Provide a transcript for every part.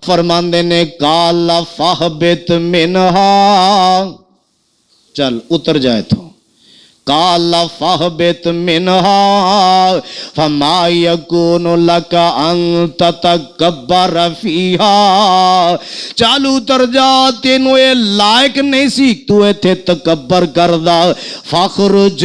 فرماندے نے کالا فاہبت منہا، چل اتر جائے تو کالا فاہبت منہا فما یکون لک ان تتکبر فیہا، چل اتر جا تینوں اے لائق نہیں سی تو ایتھے تکبر کردا، فاخرج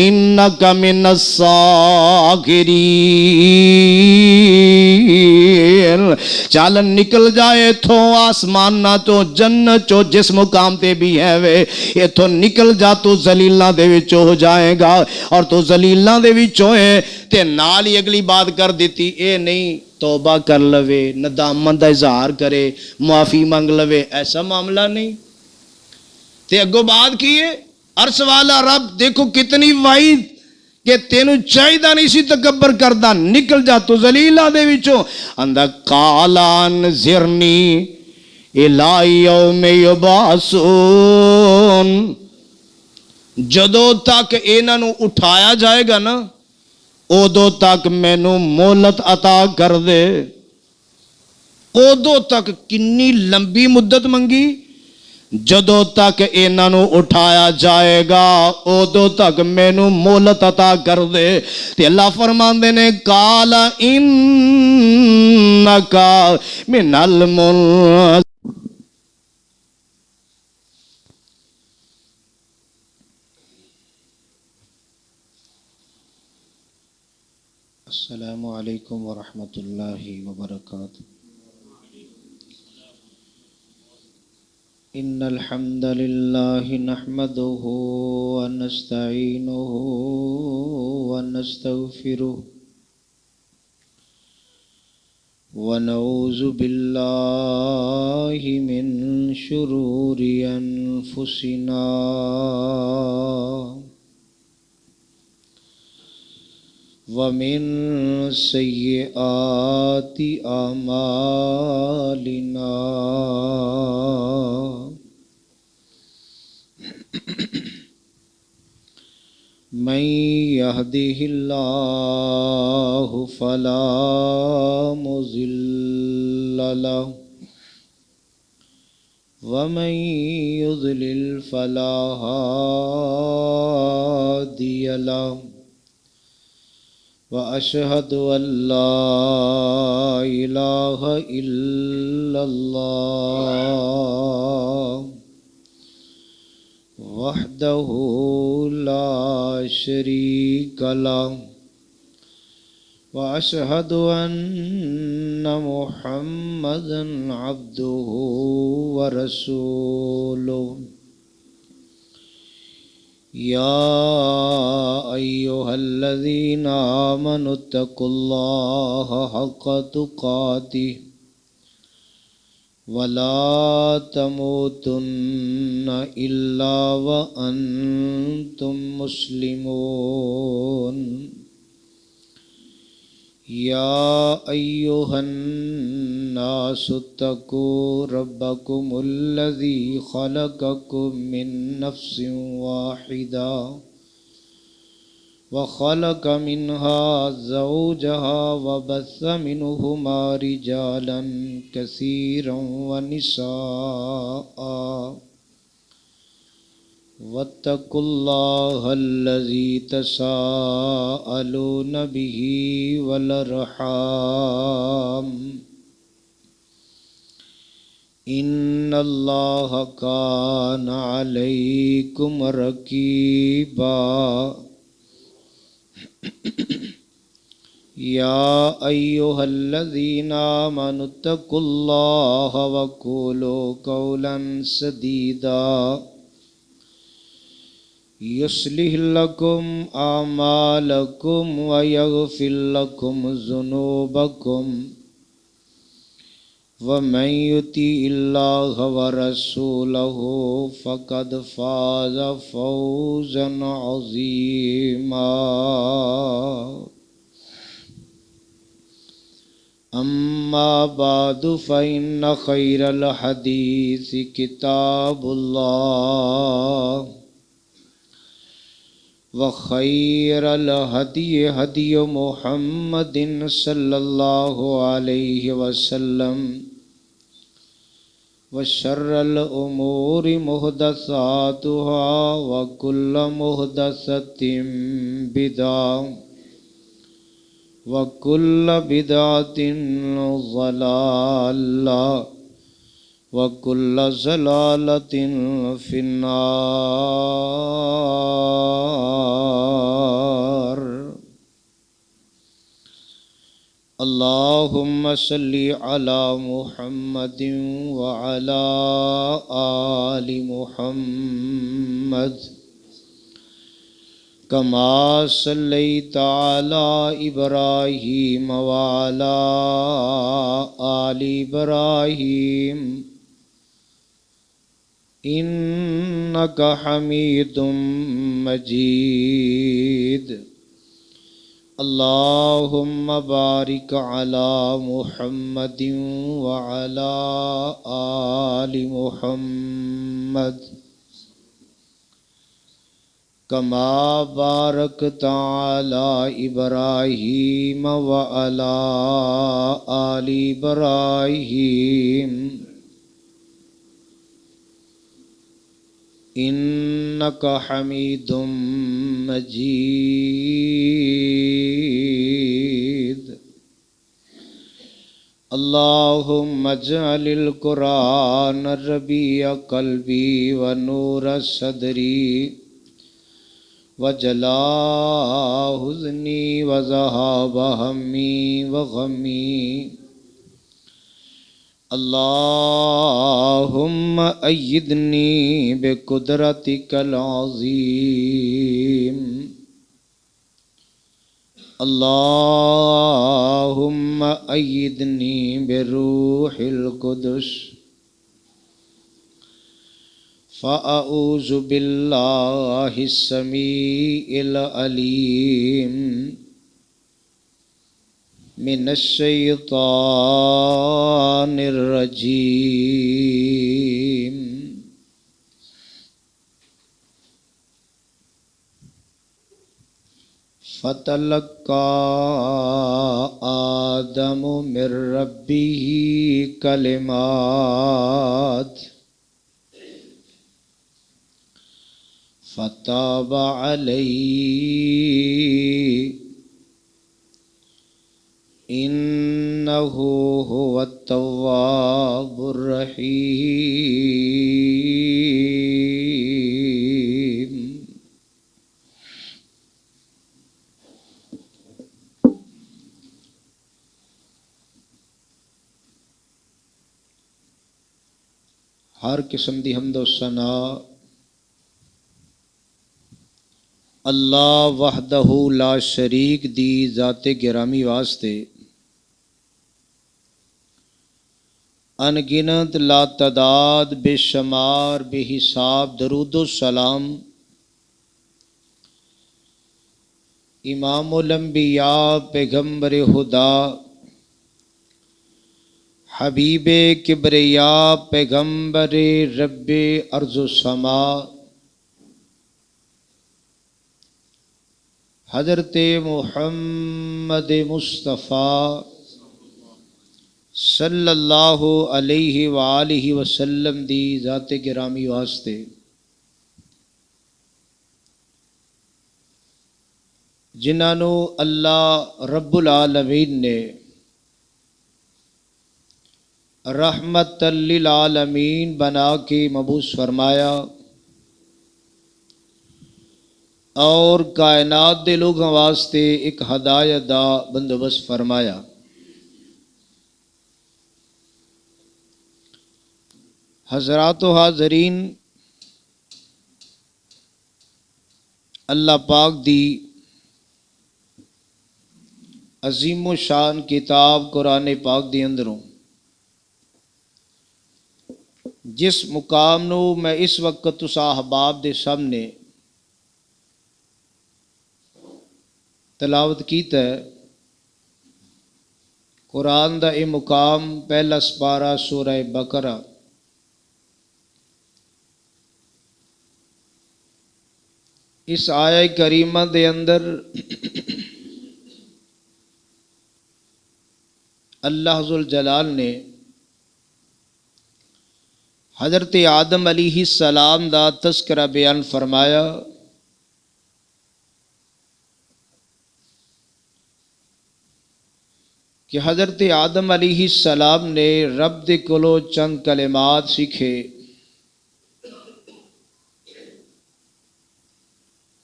انک من الصاغرین، چل نکل جائے تھو آسمان نہ تو جنت چو جس مقام تے بھی ہے وے یہ تو نکل جا تو ذلیلاں دے وچوں ہو جائے گا، اور تو ذلیلاں دے وچوں ہے تے نال ہی اگلی بات کر دیتی اے نہیں توبہ کر لوے، ندامت دا اظہار کرے، معافی مانگ لوے، ایسا معاملہ نہیں تے اگو بات کی ہے عرش والا رب دیکھو کتنی وعید کہ تینوں چاہیدہ نہیں سی تکبر کردہ، نکل جا تو ذلیلہ دے وچوں اندہ قالان زرنی الہ یوم یبعثون، جدو تک انہوں اٹھایا جائے گا نا ادو تک مینوں مہلت عطا کر دے، ادو تک کنی لمبی مدت منگی، جدو تک انہوں اٹھایا جائے گا ادو تک مینوں مہلت عطا کر دے، تے اللہ فرماندے نے قالا انکا من المنظرین۔ السلام علیکم ورحمۃ اللہ وبرکاتہ۔ ان الحمد للہ نحمده ونستعینه ونستغفره ونعوذ باللہ من شرور انفسنا ومن سیئات اعمالنا، من يهده الله فلا مضل له ومن يضلل فلا هادي له، وأشهد أن لا إله إلا الله وحده لا شريك له، وأشهد أن محمدا عبده ورسوله۔ يا أيها الذين آمنوا اتقوا الله حق تقاته ولا تموتن إلا وأنتم مسلمون۔ يا أيها الناس اتقوا ربكم الذي خلقكم من نفس واحدة وخلق منها زوجها وبث منهما رجالا كثيرا ونساء، واتقوا الله الذي تساءلون به والأرحام إن الله كان عليكم رقيبا۔ يا أيها الذين آمنوا اتقوا الله وقولوا قولا سديدا يصلح لكم أعمالكم ويغفر لكم ذنوبكم، ومن يطع الله ورسوله فقد فاز فوزا عظيما۔ أما بعد فإن خير الحديث كتاب الله، وخير الهدي هدي محمد صلى الله عليه وسلم، وشر الأمور محدثاتها وكل محدثة بدعة وكل بدعة ضلالة وكل ضلالة في النار اللهم صل على محمد وعلى آل محمد كما صليت على إبراهيم وعلى آل إبراهيم إنك حميد مجيد اللهم بارك على محمد وعلى آل محمد كما باركت على إبراهيم وعلى آل إبراهيم إنك حميد مجيد اللهم اجعل القرآن ربيع قلبي ونور صدري وجلاء حزني وذهاب همي وغمي اللهم أيدني بقدرتك العظيم اللهم أيدني بروح القدس فأعوذ بالله السميع العليم من الشيطان الرجيم فتلقى آدم من ربه كلمات فتاب عليه إنه هو التواب الرحيم ہر قسم دی حمد و ثنا اللہ وحدہ لا شریک دی ذات گرامی واسطے انگنت لا تعداد بے شمار بے حساب درود و سلام امام الانبیاء پیغمبر خدا حبیب کبریا پیغمبر رب ارض و سما حضرت محمد مصطفیٰ صلی اللہ علیہ وآلہ وسلم دی ذات گرامی واسطے جنہاں نو اللہ رب العالمین نے رحمت للعالمین بنا کے مبعوث فرمایا اور کائنات دے لوگوں واسطے ایک ہدایت دا بندوبست فرمایا۔ حضرات و حاضرین، اللہ پاک دی عظیم و شان کتاب قرآن پاک دی اندروں جس مقام نو میں اس وقت تسا احباب دے سامنے تلاوت کیتا ہے، قرآن دا اے مقام پہلا سپارہ سورہ بقرہ اس آیہ کریمہ دے اندر اللہ ذوالجلال نے حضرت آدم علیہ السلام دا تذکرہ بیان فرمایا کہ حضرت آدم علیہ السلام نے رب دے کولو چند کلمات سیکھے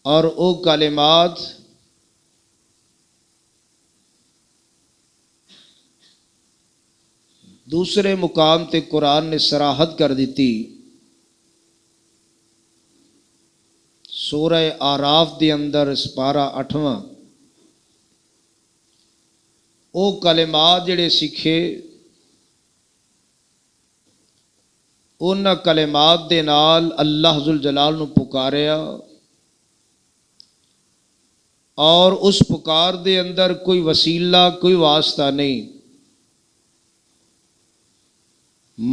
اور او کلمات دوسرے مقام تے قرآن نے صراحت کر دیتی۔ سورہ آراف دے اندر سپارہ 8واں او کلمات جڑے سیکھے انہاں کلمات دے نال اللہ ذوالجلال نو پکاریا اور اس پکار دے اندر کوئی وسیلہ کوئی واسطہ نہیں،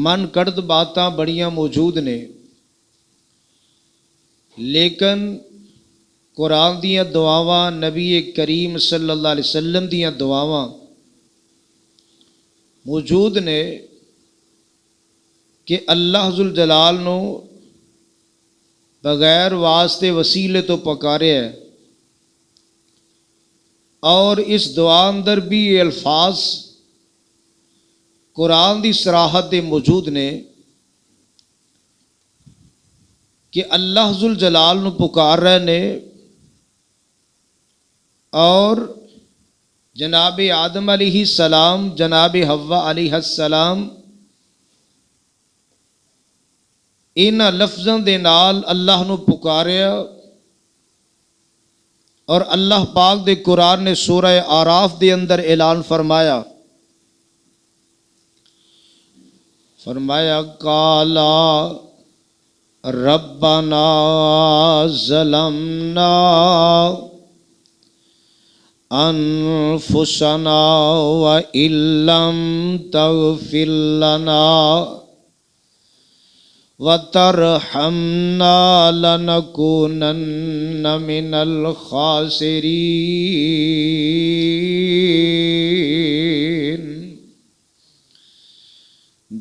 من کڑد باتاں بڑیاں موجود نے، لیکن قرآن دیاں دعاواں، نبی کریم صلی اللہ علیہ وسلم دیاں دعاواں موجود نے کہ اللہ ذوالجلال نو بغیر واسطے وسیلے تو پکارے ہے، اور اس دعا اندر بھی یہ الفاظ قرآن دی صراحت دے موجود نے کہ اللہ ذوالجلال نو پکار رہے نے، اور جناب آدم علیہ السلام، جناب حوا علیہ السلام انہاں لفظاں دے نال اللہ نو پکاریا، اور اللہ پاک دے قرآن نے سورہ آراف دے اندر اعلان فرمایا قالا ربنا ظلمنا انفسنا وإن لم تغفر لنا وترحمنا لنكونن من الخاسرین۔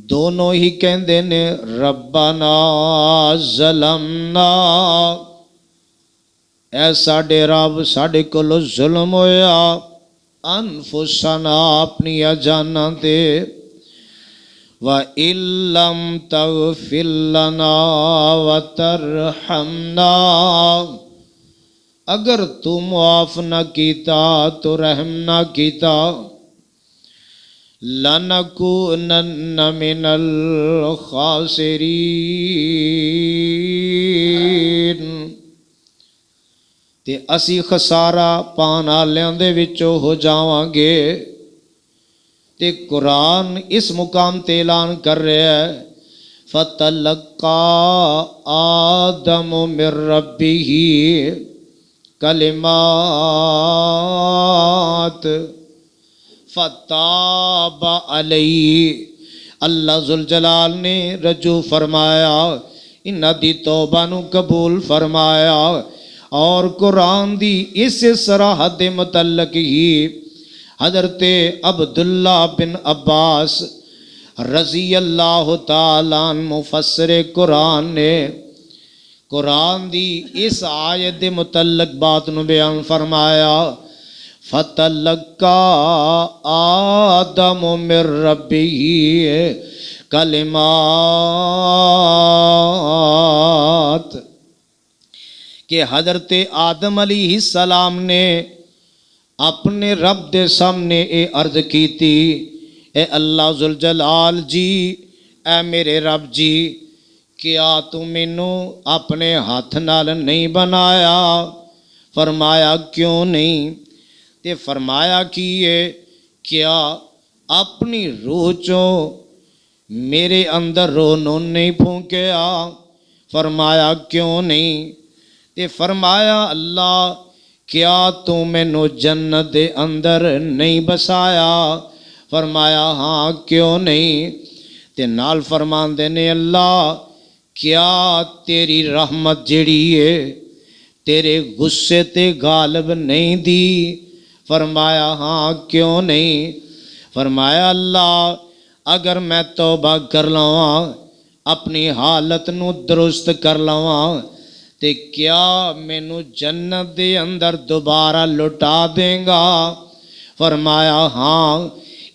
دونوں ہی کہندے نے ربنا ظلمنا، اے ساڈے رب ساڈے کولو ظلم ہویا، انفسنا اپنی جاناں تے، وَإِن لَّمْ تَغْفِرْ لَنَا وَتَرْحَمْنَا، اگر تو معاف نہ کیتا تو رحم نہ کیتا، لَنَكُونَنَّ مِنَ الْخَاسِرِينَ، تے اسی خسارہ پان والیاں دے وچوں ہو جاواں گے۔ تے قرآن اس مقام تے اعلان کر رہا ہے فَتَلَقَّى آدَمُ مِن رَبِّهِ کلمات فَتَابَ عَلَيْهِ، اللہ ذوالجلال نے رجوع فرمایا، انہاں دی توبہ نو قبول فرمایا، اور قرآن دی اس صراحت دے متعلق ہی حضرت عبداللہ بن عباس رضی اللہ تعالیٰ عنہ مفسر قرآن نے قرآن دی اس آیت دے متعلق بات نو بیان فرمایا فَتَلَقَّى آدَمُ مِن رَبِّهِ کلمات، کہ حضرت آدم علیہ السلام نے اپنے رب دے سامنے اے عرض کیتی، اے اللہ ذوالجلال جی، اے میرے رب جی، کیا تو مینوں اپنے ہاتھ نال نہیں بنایا؟ فرمایا کیوں نہیں؟ تے فرمایا کیے، کیا اپنی روح چوں میرے اندر روح نہیں پھونکیا؟ فرمایا کیوں نہیں؟ تے فرمایا اللہ کیا تو مینوں جنت دے اندر نہیں بسایا؟ فرمایا ہاں کیوں نہیں؟ تے نال فرماندے نے اللہ کیا تیری رحمت جڑی ہے تیرے غصے تے غالب نہیں دی؟ فرمایا ہاں کیوں نہیں؟ فرمایا اللہ اگر میں توبہ کر لواں اپنی حالت نو درست کر لواں تے کیا مینوں جنت دے اندر دوبارہ لٹا دیں گا؟ فرمایا ہاں۔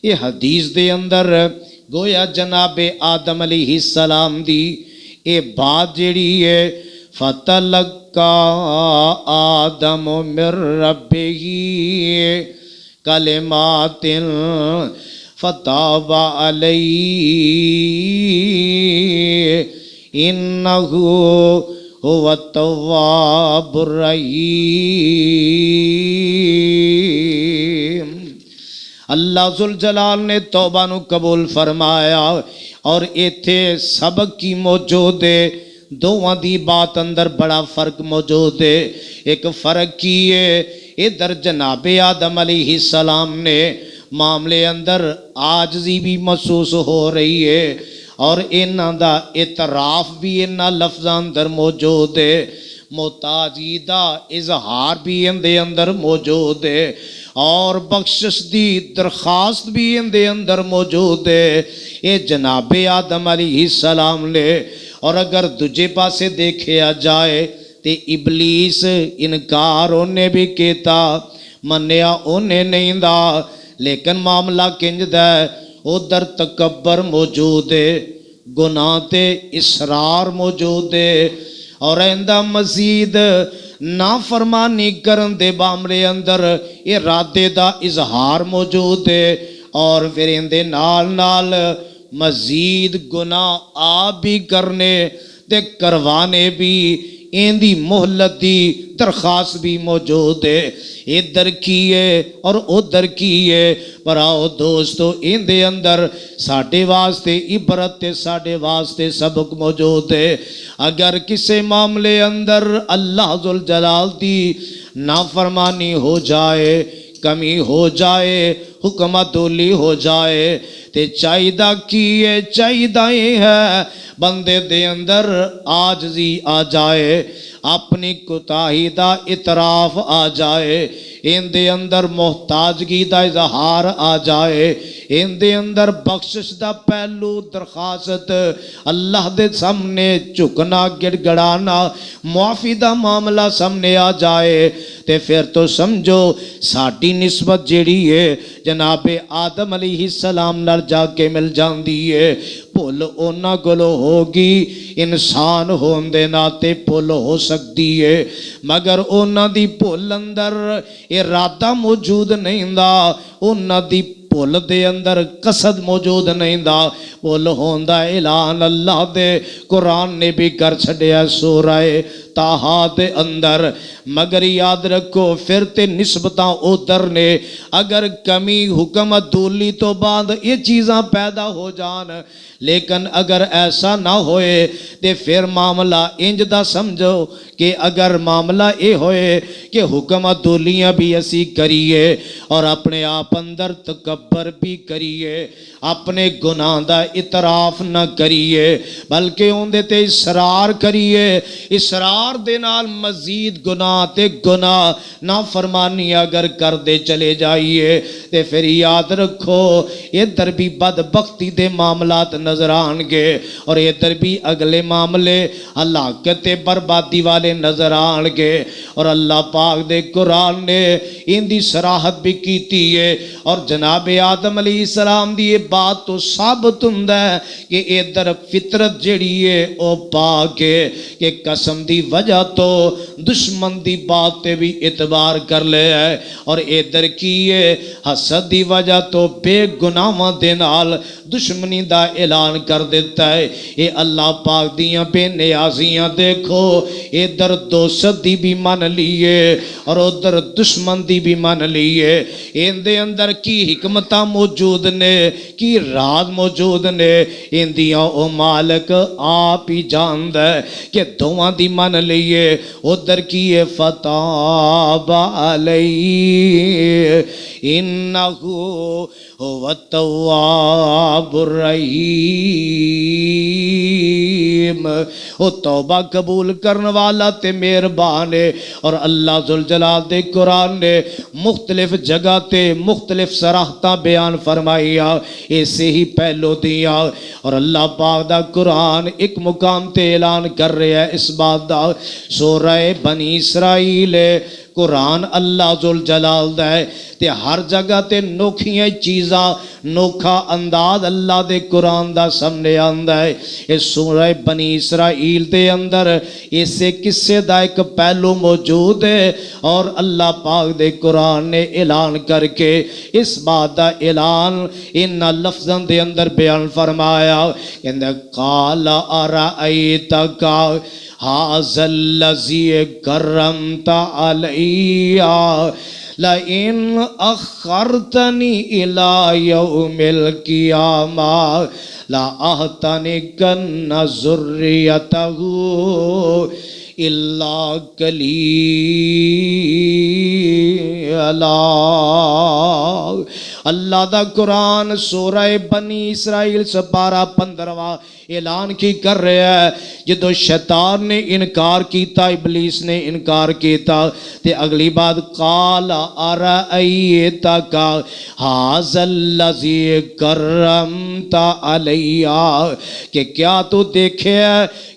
یہ حدیث دے اندر گویا جناب آدم علیہ السلام دی یہ بات جیڑی ہے فَتَلَقَّى آدم من ربہ کلمات فتاب علیہ انہ هو التواب الرحیم۔ اللہ ذوالجلال نے توبہ نو قبول فرمایا اور ایتھے سبق کی موجود ہے۔ دوواں دی بات اندر بڑا فرق موجود ہے۔ ایک فرق کی ہے ادھر جناب آدم علیہ السلام نے معاملے اندر عاجزی بھی محسوس ہو رہی ہے اور انہاں دا اعتراف بھی انہاں لفظاں اندر موجود ہے، محتاجی دا اظہار بھی اندے اندر موجود ہے اور بخشش دی درخواست بھی اندے اندر موجود ہے۔ یہ جناب آدم علیہ السلام نے اور اگر دجے پاسے دیکھیا جائے تے ابلیس انکار انہیں بھی کیتا، منیا انہیں نہیں دا، لیکن معاملہ کنج دا ادھر تکبر موجود ہے، گناہ تے اصرار موجود ہے اور ایندہ مزید نافرمانی کرن دے معاملے اندر ارادے دا اظہار موجود ہے اور پھر اندے نال مزید گناہ آپ بھی کرنے تے کروانے بھی ایندی مہلت دی درخواست بھی موجود ہے۔ ادھر کی ہے اور ادھر کی ہے، پر آؤ دوستو ایندے اندر ساڑھے واسطے عبرت تے ساڑھے واسطے سبق موجود ہے۔ اگر کسی معاملے اندر اللہ ذوالجلال دی نافرمانی ہو جائے، کمی ہو جائے، حکم عدولی ہو جائے تے چاہیدہ کیے چاہیدہ ہی ہے بندے دے اندر عاجزی آ جائے، اپنی کوتاہی دا اعتراف آ جائے، ان دے اندر محتاجگی دا اظہار آ جائے، ان دے اندر بخشش دا پہلو درخواست اللہ دے سامنے جھکنا گڑ گڑانا معافی دا معاملہ سامنے آ جائے تے پھر تو سمجھو ساڑھی نسبت جیڑی ہے جناب آدم علیہ السلام نال جا کے مل جاندی ہے۔ بھول اونا گلو ہوگی، انسان ہوندے ناتے بھول ہو سکتی ہے، مگر اونا دی بھول اندر ارادہ موجود نہیں دا، اونا دی بھول دے اندر قصد موجود نہیں دا، بھول ہوندہ اعلان اللہ دے قرآن نے بھی کر چھڑیا سورہ تاہا دے اندر۔ مگر یاد رکھو پھر تے نسبتاں ادھر نے، اگر کمی حکم عدولی تو بعد یہ چیزاں پیدا ہو جان، لیکن اگر ایسا نہ ہوئے تے پھر معاملہ انج دا سمجھو کہ اگر معاملہ اے ہوئے کہ حکم عدولیاں بھی اسی کریے اور اپنے آپ اندر تکبر بھی کریے، اپنے گناہ دا اعتراف نہ کریے بلکہ اندے تے اصرار کریے، اصرار دے نال مزید گناہ تے گناہ نافرمانی اگر کر دے چلے جائیے تے پھر یاد رکھو ادھر بھی بدبختی دے معاملات نظر آنگے اور ادھر بھی اگلے معاملے ہلاکت بربادی والے نظر آنگے۔ اور اللہ پاک دے قرآن نے ان دی صراحت بھی کیتی ہے اور جناب آدم علیہ السلام دی یہ بات تو ثابت ہوندا ہے کہ ادھر فطرت جڑی ہے او پاک ہے کہ قسم دی وجہ تو دشمن دی بات تے بھی اعتبار کر لے ہے اور ادھر کی ہے حسد دی وجہ تو بے گناہاں دے نال دشمنی دا اعلان کر دیتا ہے۔ یہ اللہ پاک دیاں بے نیازیاں دیکھو، ادھر دوست دی بھی مان لیے اور ادھر دشمن دی بھی مان لیے، ان دے اندر کی حکمتاں موجود نے، کی راز موجود نے، ان دیاں او مالک آپ ہی جاند ہے کہ دوہاں دی مان لیے۔ ادھر کی فتاب علیہ انہو هو التواب الرحیم۔ وہ توبہ قبول کرنے والا تے مہربان ہے۔ اور اللہ ذوالجلال دے قرآن نے مختلف جگہ تے مختلف صراحتاں بیان فرمائیا ایسے ہی پہلو دیا۔ اور اللہ پاک دا قرآن ایک مقام تے اعلان کر رہا ہے اس بات دا، سورہ بنی اسرائیل قرآن اللہ ذوالجلال دا ہے تے ہر جگہ تے نوکھیاں چیزاں نوکھا انداز اللہ دے قرآن دا سامنے آندا ہے۔ اس سورہ بنی اسرائیل دے اندر اسے قصے دا ایک پہلو موجود ہے اور اللہ پاک دے قرآن نے اعلان کر کے اس بات دا اعلان ان لفظاں دے اندر بیان فرمایا کہ قال ارأیتک ھذا الذی کرمت علی لئن اخرتنی الی یوم القیامہ لأحتنکن ذریتہ الا قلیلا۔ اللہ دا قرآن سورہ بنی اسرائیل سپارہ 15واں اعلان کی کر رہا ہے جدو شیطان نے انکار کیتا ابلیس نے انکار کیتا تے اگلی بات قال ارأیتک ھذا الذی کرمت علی کہ کیا تو دیکھے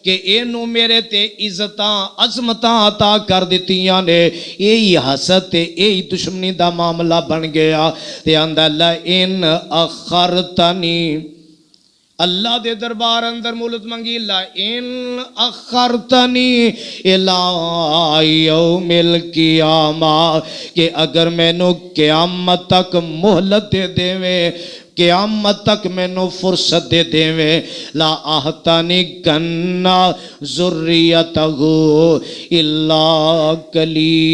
کہ اینو میرے تے عزتاں عظمتاں عطا کر دتیاں نے یہی حسد تے یہی دشمنی دا معاملہ بن گیا تے آندا لئن اخرتنی اللہ دے دربار اندر مولت منگی لئن اخرتنی الی یوم القیامہ کہ اگر میں نو قیامت تک مہلت دے دیویں قیامت تک میں نو فرصت دے دیویں لا احتنکن ذریتہ الا قلیلا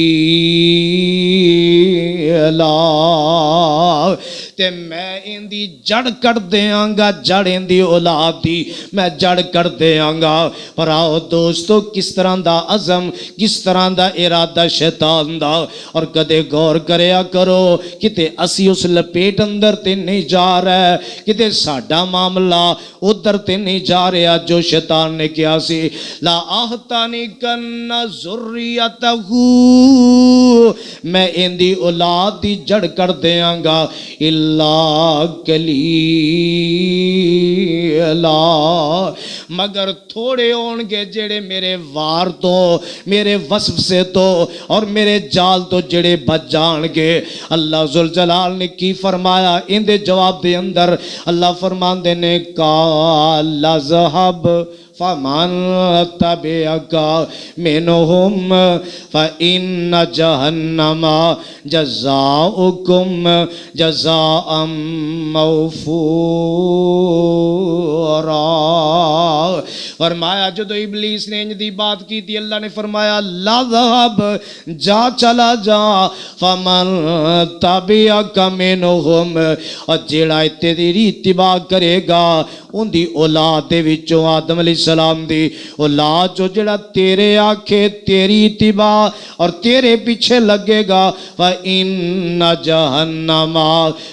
تے میں ان دی جڑ کٹ دیاں گا جڑ ان دی اولاد دی میں جڑ کٹ دیاں گا۔ پر آؤ دوستو کس طرح دا عزم کس طرح دا ارادہ شیطان دا اور کدے غور کریا کرو کتے اسی اس لپیٹ اندر تے نہیں جا رہا کتے ساڈا معاملہ ادھر تے نہیں جا رہا جو شیطان نے کیا سی لا احتنکن ذریتہ میں ان دی اولاد دی جڑ کر دیاں گا الا قلیلا مگر تھوڑے ہون گے جڑے میرے وار تو میرے وصف سے تو اور میرے جال تو جڑے بچ جان گے۔ اللہ ذوالجلال نے کی فرمایا ان دے جواب دے اندر اللہ فرماندے نے قال اذهب فمن تبعك منهم فإن جہنم جزاؤکم جزاء موفورا۔ فرمایا جدو ابلیس نے انج دی بات کی تھی اللہ نے فرمایا لا ذهب جا چلا جا فمن تبعك منهم اور جڑا تیری اتباع کرے گا ان دی اولاد دے وچوں آدم علیہ السلام دی اولاد جو جڑا تیرے آکھے تیری اتباع اور تیرے پیچھے لگے گا فَإِنَّ جَهَنَّمَ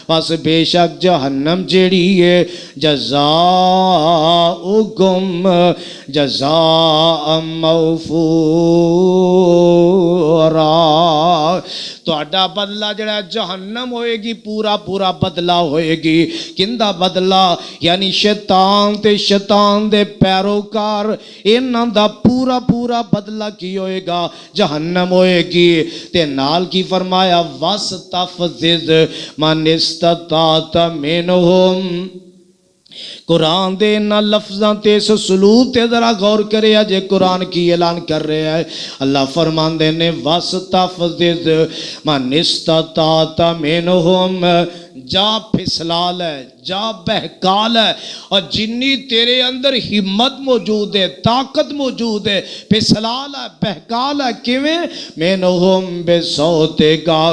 پس بے شک جہنم جیڑی ہے جزاؤکم جزاء موفورا تو اڈا بدلہ جڑا جہنم ہوئے گی پورا پورا بدلہ ہوئے گی کندہ بدلہ یعنی شیطان دے پیروکار انہاں دا پورا پورا بدلہ کی ہوئے گا جہنم ہوئے گی تے نال کی فرمایا وَاسْتَفْزِزْ مَنِ اسْتَطَعْتَ مِنْهُمْ قرآن دے نہ لفظاں تے اس سلوب تے ذرا غور کرے جے قرآن کی اعلان کر رہے ہیں اللہ فرمان دے نے وَاسْتَفْزِزْ مَنِ اسْتَطَعْتَ مِنْهُمْ جا پھسلال ہے جا بہکال ہے اور جنی تیرے اندر ہمت موجود ہے طاقت موجود ہے پھسلال ہے بہکال ہے کیویں مینہم بے سوتے گا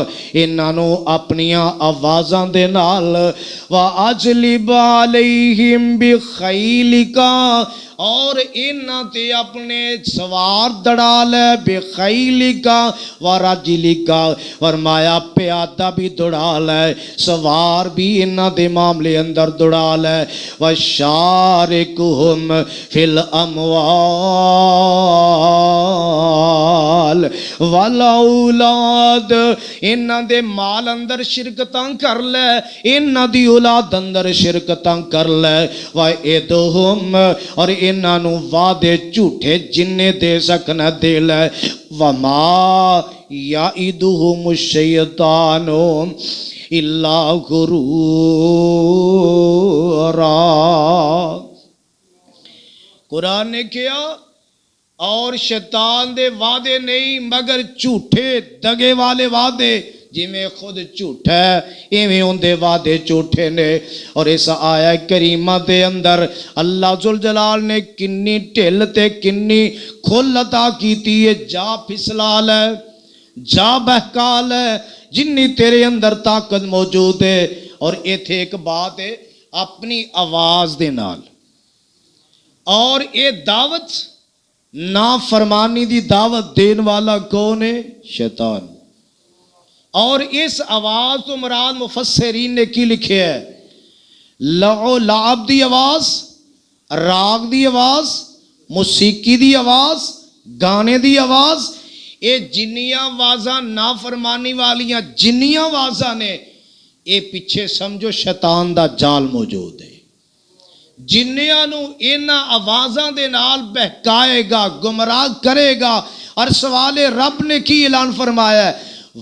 انہوں اپنیاں آوازاں دے نال وَأَجْلِبْ عَلَيْهِمْ بِخَيْلِكَ اور انہاں تے اپنے سوار دڑا لے بے خیلی کا و راجلی کا، فرمایا پیادہ بھی دڑا لے سوار بھی انہاں دے معاملے اندر دڑا لے، وَشَارِكُهُمْ فِي الْأَمْوَالِ وَالْأَوْلَادِ، انہاں دے مال اندر شرکتاں کر لے، انہاں دی اولاد اندر شرکتاں کر لے، وَإِدْهُمْ اور انہاں نو وعدے جھوٹے جننے دے سکنا دے لے، وَمَا يَعِدُهُمُ الشَّيْطَانُ إِلَّا غُرُورًا۔ قرآن نے کیا اور شیطان دے وعدے نہیں مگر جھوٹے دگے والے وعدے، جی میں خود جھوٹا ہے ایویں ان دے وعدے جھوٹے نے۔ اور اس آیہ کریمہ دے اندر اللہ ذوالجلال نے کنی ٹھل تے کنی کھل عطا کیتی ہے، جا پھسلا لے جا بہکا لے جنی تیرے اندر طاقت موجود ہے۔ اور ایتھے ایک بات ہے اپنی آواز دے نال، اور اے دعوت نافرمانی دی دعوت دین والا کون ہے؟ شیطان۔ اور اس آواز تو مراد مفسرین نے کی لکھے ہے، لعو لعب دی آواز، راگ دی آواز، موسیقی دی آواز، گانے دی آواز، اے جنیاں آوازاں نافرمانی والیاں جنیاں آوازاں نے، اے پیچھے سمجھو شیطان دا جال موجود ہے۔ جنیاں نو اینا آوازاں دے نال بہکائے گا، گمراہ کرے گا۔ اور سوال رب نے کی اعلان فرمایا ہے،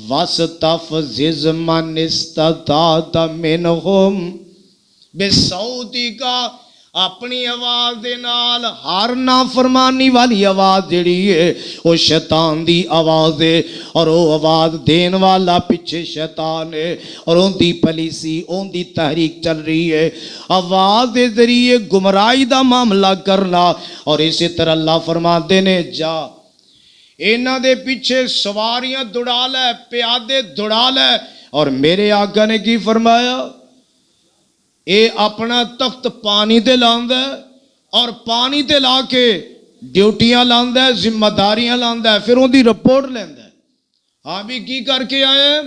وَاسْتَفْزِزْ مَنِ اسْتَطَعْتَ مِنْهُمْ بِصَوْتِكَ، اپنی آواز دے نال ہر نافرمانی والی آواز جڑی ہے وہ شیطان دی آواز ہے، اور وہ آواز دین والا پیچھے شیطان ہے، اور ان دی پلیسی ان دی تحریک چل رہی ہے آواز دے ذریعے گمراہی دا معاملہ کرنا۔ اور اسی طرح اللہ فرماتے نے جا انہاں دے پیچھے سواریاں دوڑا لے، پیادے دوڑا لے۔ اور میرے آقا نے کی فرمایا، اے اپنا تخت پانی تے لاندہ ہے، اور پانی تے لا کے ڈیوٹیاں لاندہ ہے، ذمہ داریاں لاندہ ہے، پھر ان دی رپورٹ لیندہ ہے، ہاں بھی کی کر کے آئے ہیں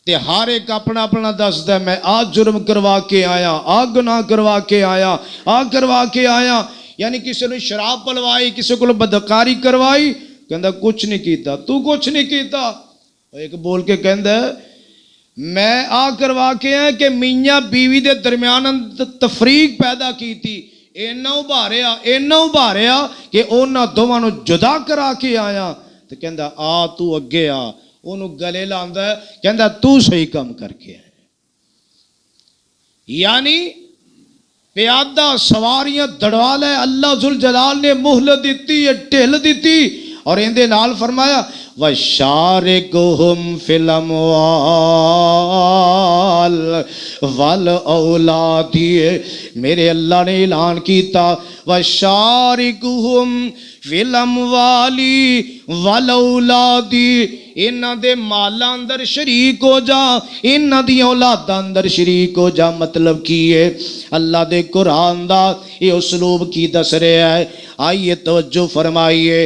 تے ہر ایک اپنا اپنا دستا ہے، میں آج جرم کروا کے آیا، آج گناہ کروا کے آیا، آج کروا کے آیا۔ یعنی کسی نے شراب پلوائی، کسی کو بدکاری کروائی، کہندہ کچھ نہیں کیتا، تو کچھ نہیں کیتا۔ ایک بول کے کہندہ ہے میں کروا کے ہیں کہ میاں بیوی دے درمیان تفریق پیدا کی تھی، اینا ابھاریا کہ اونا دوانو جدا کرا کے آیا۔ تو کہندہ تو اگے انہوں گلے لاندہ ہے، کہندہ تو صحیح کم کر کے ہے۔ یعنی پیادہ سواریاں دڑوال ہے، اللہ ذوالجلال نے مہلت دیتی ہے، ٹھل دیتی، اور اندے نال فرمایا وَشَارِكُهُمْ فِي الْأَمْوَالِ وَالْأَوْلَادِ، میرے اللہ نے اعلان کیتا وَشَارِكُهُمْ فِي الْأَمْوَالِ وَالْأَوْلَادِ، انہاں دے مالاں اندر شریک ہو جا، انہاں دی اولاداں اندر شریک ہو جا۔ مطلب کی ہے اللہ دے قرآن دا یہ اسلوب کی دس رہے ہے۔ آئیے توجہ فرمائیے،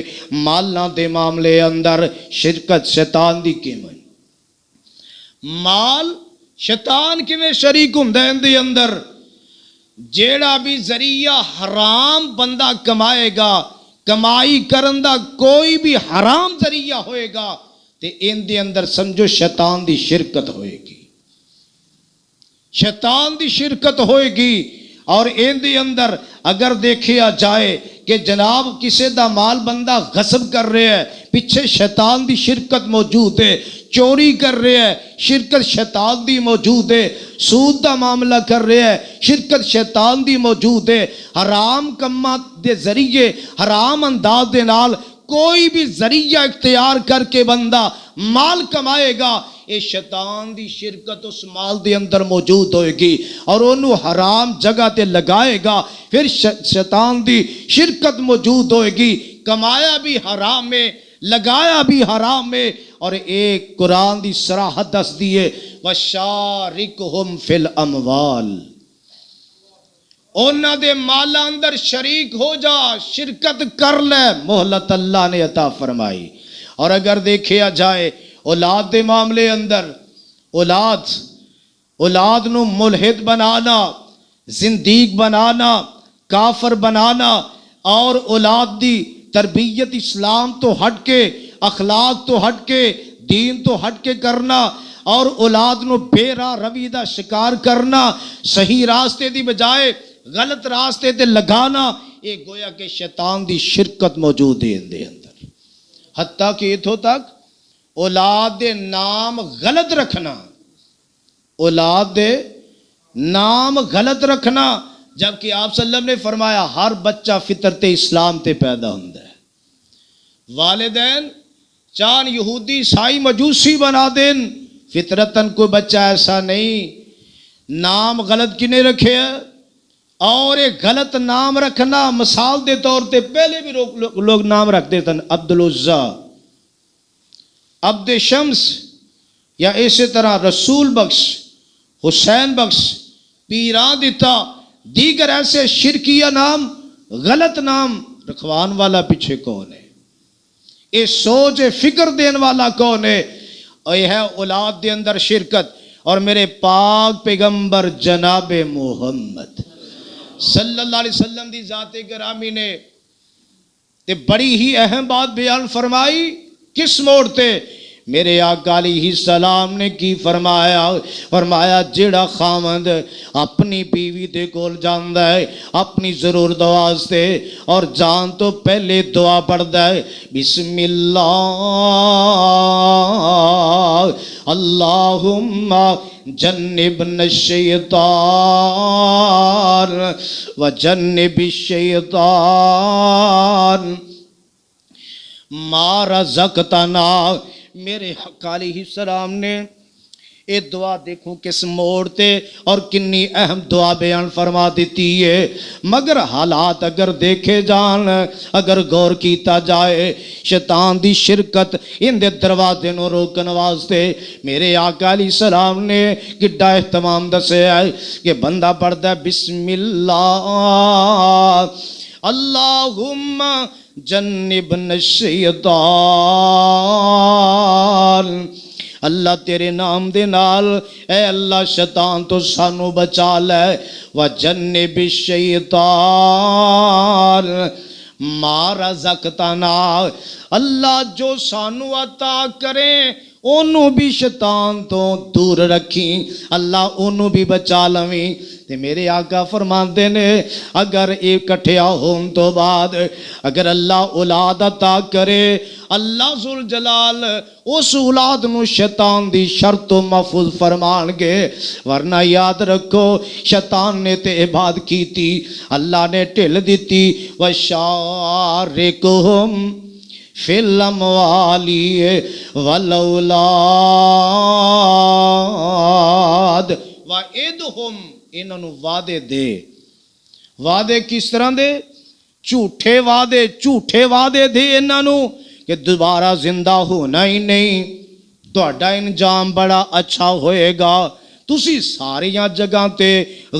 مالاں دے معاملے اندر شرکت شیطان دی کیمیں، مال شیطان کیویں شریک ہوندا ہے ان دے اندر، جیڑا بھی ذریعہ حرام بندہ کمائے گا، کمائی کرن دا کوئی بھی حرام ذریعہ ہوئے گا تے ان دے اندر سمجھو شیطان دی شرکت ہوئے گی، شیطان دی شرکت ہوئے گی۔ اور ان دے اندر اگر دیکھیا جائے کہ جناب کسی دا مال بندہ غصب کر رہے ہے، پیچھے شیطان دی شرکت موجود ہے، چوری کر رہے ہے، شرکت شیطان دی موجود ہے، سود دا معاملہ کر رہے ہے، شرکت شیطان دی موجود ہے، حرام کما دے ذریعے حرام انداز دے نال کوئی بھی ذریعہ اختیار کر کے بندہ مال کمائے گا، یہ شیطان دی شرکت اس مال دے اندر موجود ہوئے گی، اور انہوں حرام جگہ تے لگائے گا، پھر شیطان دی شرکت موجود ہوئے گی، کمایا بھی حرام میں، لگایا بھی حرام میں۔ اور ایک قرآن دی صراحت دس دیئے وَشَارِكُهُمْ فِي الْأَمْوَالِ، انہاں دے مالا اندر شریک ہو جا، شرکت کر لے، مہلت اللہ نے عطا فرمائی۔ اور اگر دیکھیا جائے اولاد دے معاملے اندر، اولاد نو ملحد بنانا، زندیق بنانا، کافر بنانا، اور اولاد دی تربیت اسلام تو ہٹ کے، اخلاق تو ہٹ کے، دین تو ہٹ کے کرنا، اور اولاد نو بے راہ روی دا شکار کرنا، صحیح راستے دی بجائے غلط راستے تے لگانا، یہ گویا کہ شیطان دی شرکت موجود ہے اندے اندر۔ حتیٰ کہ اتھوں تک اولاد دے نام غلط رکھنا، اولاد دے نام غلط رکھنا، جبکہ آپ صلی اللہ علیہ وسلم نے فرمایا ہر بچہ فطرت اسلام تے پیدا ہوتا ہے۔ والدین چاند یہودی عیسائی مجوسی بنا دین، فطرتاً کوئی بچہ ایسا نہیں۔ نام غلط کنے رکھے ہے، اور ایک غلط نام رکھنا، مثال دے طور تے پہلے بھی لوگ نام رکھ دیتے ہیں، عبد العزا، عبد شمس، یا اسی طرح رسول بخش، حسین بخش، پیران دیتا، دیگر ایسے شرکیہ نام، غلط نام رکھوان والا پیچھے کون ہے؟ یہ سوچ فکر دین والا کون ہے؟ اور یہ ہے اولاد دے اندر شرکت۔ اور میرے پاک پیغمبر جناب محمد صلی اللہ علیہ وسلم دی ذات گرامی نے تے بڑی ہی اہم بات بیان فرمائی۔ کس موڑ تے؟ میرے آقا علیہ السلام نے کی فرمایا جیڑا خامند اپنی بیوی دے کول جاندا ہے اپنی ضرورت واسطے، اور جان تو پہلے دعا پڑھدا ہے، بسم اللہ اللہم جنبنا الشیطان وجنب الشیطان ما رزقتنا۔ میرے حق علیہ السلام نے یہ دعا دیکھو کس موڑ تے اور کنی اہم دعا بیان فرما دیتی ہے، مگر حالات اگر دیکھے جان، اگر غور کیتا جائے، شیطان دی شرکت ان دے دروازے نو روکن واسطے میرے آقا علیہ السلام نے کڈا اہتمام دسے ہے کہ بندہ پڑھتا ہے بسم اللہ اللہم جنبنا الشیطان، اللہ تیرے نام دے نال اے اللہ شیطان تو سانو بچا لے، وجنب الشیطان ما رزقتنا، اللہ جو سانو عطا کریں انہوں بھی شیطان تو دور رکھیں، اللہ انہوں بھی بچا لویں۔ تے میرے آقا فرماندے نے اگر ایک کٹھیا ہون تو بعد اگر اللہ اولاد عطا کرے، اللہ ذوالجلال اس اولاد نو شیطان دی شرط و محفوظ فرمان گے، ورنہ یاد رکھو شیطان نے تے عباد کی تھی، اللہ نے ٹھل دیتی، وَشَارِكُهُمْ فِي الْأَمْوَالِ وَالْأَوْلَادِ وَإِدْهُمْ، انہوں نے وعدے دے۔ وعدے کس طرح دے؟ جھوٹے وعدے دے انہوں نے کہ دوبارہ زندہ ہونا ہی نہیں، تہاڈا انجام بڑا اچھا ہوئے گا، تسی ساریاں جگہ تے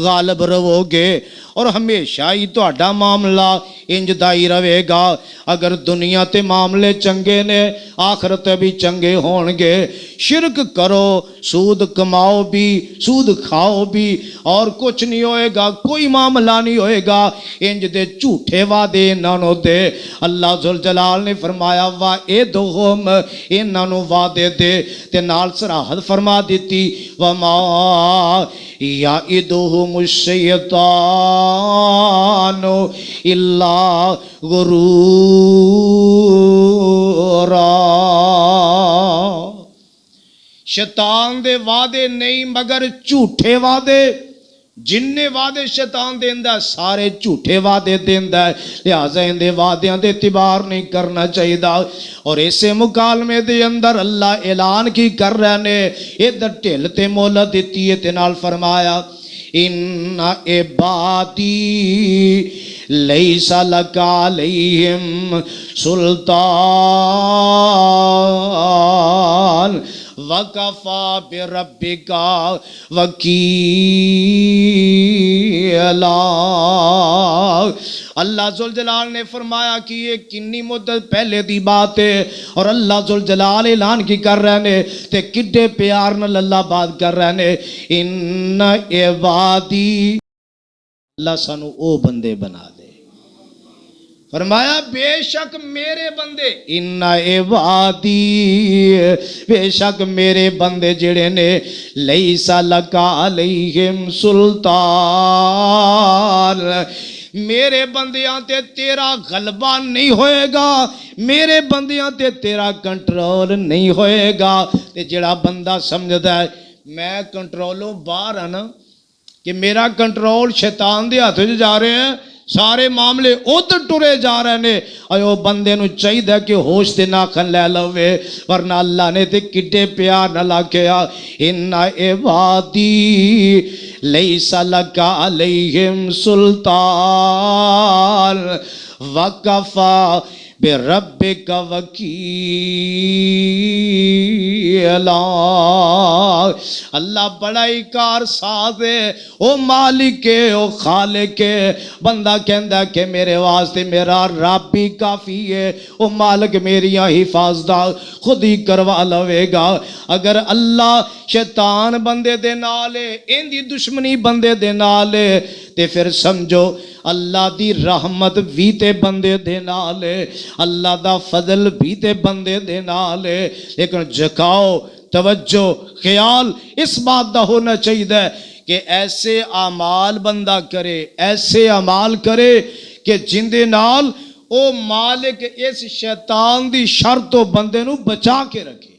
غالب رہو گے، اور ہمیشہ ہی تہاڈا معاملہ انج دا ہی رہے گا۔ اگر دنیا تے معاملے چنگے نے آخرت بھی چنگے ہون گے۔ شرک کرو، سود کماؤ بھی، سود کھاؤ بھی، اور کچھ نہیں ہوئے گا، کوئی معاملہ نہیں ہوئے گا۔ انج دے جھوٹے وعدے انہوں دے، اللہ ذوالجلال نے فرمایا وَإِدْهُمْ، انہوں وعدے دے، تے نال صراحت فرما دیتی وَمَا يَعِدُهُمُ الشَّيْطَانُ إِلَّا غُرُورًا، شیطان دے وعدے نہیں مگر جھوٹے وعدے، جننے وعدے شیطان دیندہ سارے جھوٹے وعدے دیندہ ہے، لہٰذا ان دے وعدیاں دے اعتبار نہیں کرنا چاہیے دا۔ اور اسے مکالمے دے اندر اللہ اعلان کی کر رہے نے، ادھر ٹھل تے مولا دیتی ہے تے نال فرمایا ان عبادی لیس لک علیہم سلطان وَكَفَى بِرَبِّكَ وَكِيلًا۔ اللہ ذوالجلال نے فرمایا کہ یہ کنی مدت پہلے دی بات ہے، اور اللہ ذوالجلال اعلان کی کر رہے نے تے کڈے پیار نال اللہ بات کر رہے نے، ان عبادی، اللہ سانو او بندے بنا دے، فرمایا بے شک میرے بندے، ان عبادی، بے شک میرے بندے جڑے نے، لیس لک علیہم سلطان، میرے بندیاں تے تیرا غلبہ نہیں ہوئے گا، میرے بندیاں تے تیرا کنٹرول نہیں ہوئے گا۔ تے جڑا بندہ سمجھدا ہے میں کنٹرولوں باہر ہے نا، کہ میرا کنٹرول شیطان دے ہاتھ وچ جا رہے ہیں، سارے معاملے ادھر ٹرے جا رہے نے، او بندے نو چاہیے کہ ہوش تے ناکھن لے لوے، ورنہ اللہ نے تے کڈے پیار نال آکھیا ان عبادی لیس لک علیہم سلطان وکفی بربک وکیلا۔ اللہ بڑا ہی کار ساز ہے، او مالک ہے، او خالق ہے، بندہ کہندا کہ میرے واسطے میرا رب ہی کافی ہے، او مالک میری حفاظت خود ہی کروا لوے گا۔ اگر اللہ شیطان بندے دے نال ہے، ان دی دشمنی بندے دے نال ہے، تے پھر سمجھو اللہ دی رحمت بھی تے بندے دے نال ہے، اللہ دا فضل بھی تے بندے دے نال ہے۔ لیکن جھکاؤ، توجہ، خیال اس بات دا ہونا چاہیے کہ ایسے اعمال بندہ کرے، ایسے اعمال کرے کہ جن دے نال او مالک اس شیطان دی شر تو بندے نو بچا کے رکھے۔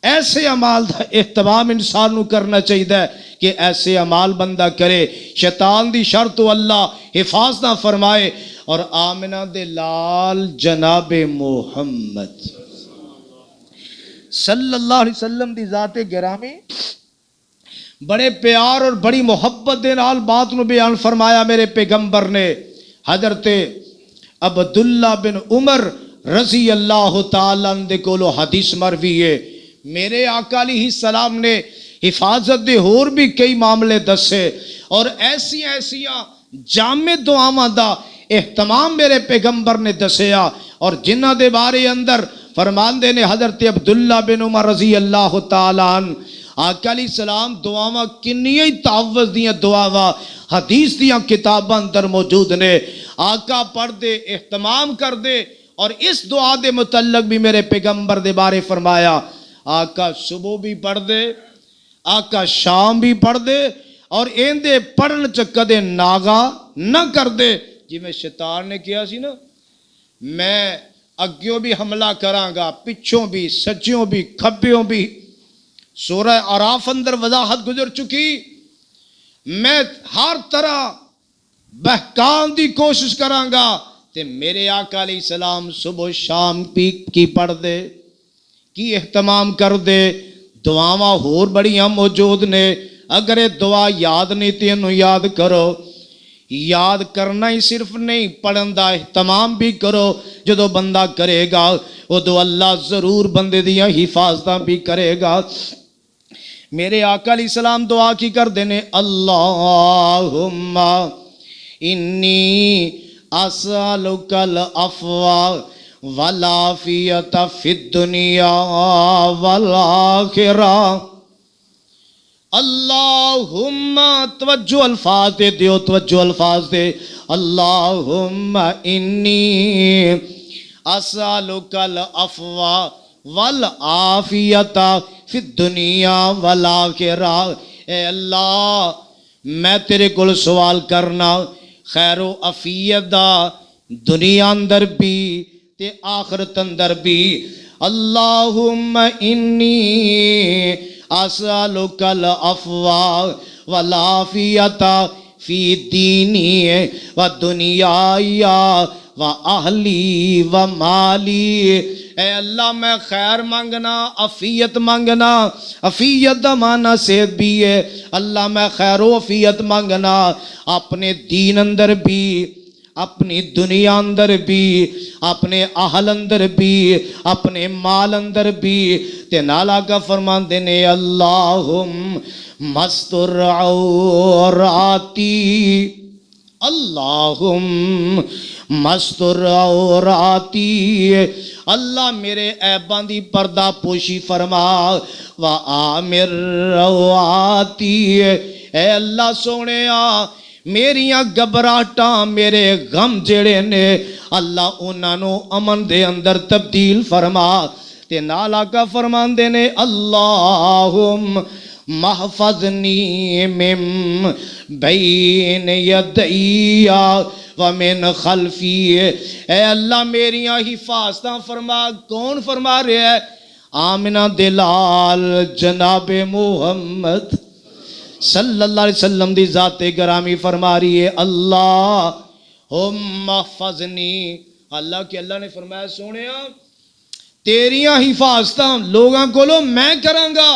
ایسے اعمال دا اہتمام انسان نو کرنا چاہیے کہ ایسے اعمال بندہ کرے، شیطان دی شر تو اللہ حفاظ نہ فرمائے۔ اور آمنہ دے لال جناب محمد صلی اللہ علیہ وسلم دی ذات گرامی بڑے پیار اور بڑی محبت دے نال بات نو بیان فرمایا میرے پیغمبر نے۔ حضرت عبداللہ بن عمر رضی اللہ تعالیٰ عنہ دے کولو حدیث مروی ہے، میرے آقا علیہ السلام نے حفاظت دے اور بھی کئی معاملے دسے، اور ایسیاں جامع دعاواں دا اہتمام میرے پیغمبر نے دسیا، اور جنہ دے بارے اندر فرماندے نے حضرت عبداللہ بن عمر رضی اللہ تعالیٰ عنہ، آقا علیہ السلام دعاواں کنیاں تعوذ دیاں دعاواں حدیث دیاں کتاباں اندر موجود نے، آقا پڑھ دے، اہتمام کر دے، اور اس دعا دے متعلق بھی میرے پیغمبر دے بارے فرمایا آقا صبح بھی پڑھ دے، آقا شام بھی پڑھ دے، اور این دے پڑھن چکدے ناغا نہ کر دے۔ جی میں شیطان نے کیا سی نا، میں اگیوں بھی حملہ کراں گا، پچھوں بھی، سجیوں بھی، کھبیوں بھی، سورہ اعراف اندر وضاحت گزر چکی، میں ہر طرح بہکان دی کوشش کراں گا، تے میرے آقا علیہ السلام صبح شام کی پڑھ دے، کی اہتمام کر دے۔ دعاواں ہور بڑیاں موجود نے، اگر یہ دعا یاد نہیں تے انہوں یاد کرو، یاد کرنا ہی صرف نہیں، پڑھن دا اہتمام بھی کرو۔ جدو بندہ کرے گا ادو اللہ ضرور بندے دیاں حفاظتاں بھی کرے گا۔ میرے آقا علیہ السلام دعا کی کر دینے، اللہم انی اسألک العفو والعافیت فی الدنیا والآخرہ۔ اللہم، توجہ الفاظ دے دیو، توجہ الفاظ دے، اللہم انی اسألک العفو والعافیت فی الدنیا والآخرہ۔ اے اللہ میں تیرے کول سوال کرنا خیر و عافیت دا، دنیا اندر بھی تے آخرت اندر بھی۔ اللہم انی اسألک العفو والعافیت فی دینی و دنیای و اہلی و مالی۔ اے اللہ میں خیر مانگنا، عافیت مانگنا، عافیت دا معنی صحت بھی ہے، اللہ میں خیر و عافیت مانگنا اپنے دین اندر بھی، اپنی دنیا اندر بھی، اپنے اہل اندر بھی، اپنے مال اندر بھی، تے نالا کا فرماندے نے اللہم مستر عوراتی، اللہم مستر عوراتی، اللہ میرے عیباں دی پردہ پوشی فرما، وآمر رواتی، اے اللہ سونےا میریاں گھبراہٹاں میرے غم جڑے نے اللہ انہاں نو امن دے اندر تبدیل فرما، تے نال آقا فرماندے نے اللہم محفظنی من بین یدی ومن خلفی، اے اللہ میریاں حفاظتاں فرما۔ کون فرما رہے ہے؟ آمنہ دلال جناب محمد صلی اللہ علیہ وسلم دی ذات گرامی فرما رہی ہے اللہم محفظنی، اللہ کے اللہ نے فرمایا سونیا تیریاں حفاظتاں لوگاں کولو میں کراں گا،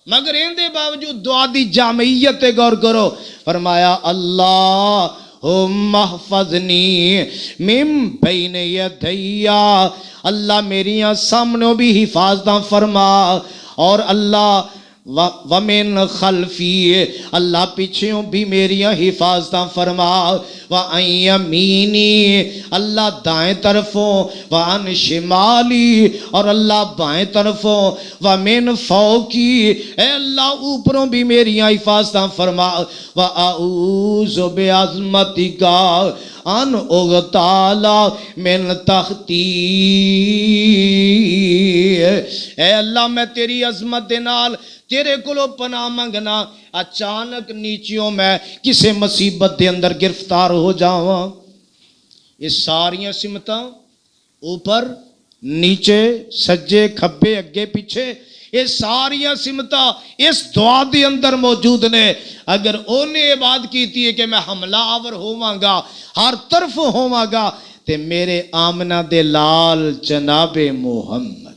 مگر ان دے باوجود دعا دی جامعیت تے غور کرو، فرمایا اللہم محفظنی من بین یدی، اللہ میریاں سامنوں بھی حفاظتاں فرما، اور اللہ ومن خلفی، اللہ پیچھےوں بھی میریاں حفاظتاں فرما، وعن یمینی، اللہ دائیں طرفوں، وعن شمالی، اور اللہ بائیں طرفوں، ومن فوقی، اے اللہ اوپروں بھی میریاں حفاظتاں فرما، وَأَعُوذُ بِعَظْمَتِكَ ان اغتالا من تختی، اے اللہ میں تیری عظمت دے نال تیرے کلو پناہ منگنا اچانک نیچیوں میں کسے مصیبت دے اندر گرفتار ہو جاواں۔ یہ ساریاں سمتاں اوپر نیچے سجے کھبے اگے پیچھے، یہ ساریاں سمتاں اس دعا دے اندر موجود نے۔ اگر انہیں بات کیتی ہے کہ میں حملہ آور ہوواں گا، ہر طرف ہوواں گا، تے میرے آمنہ دے لال جناب محمد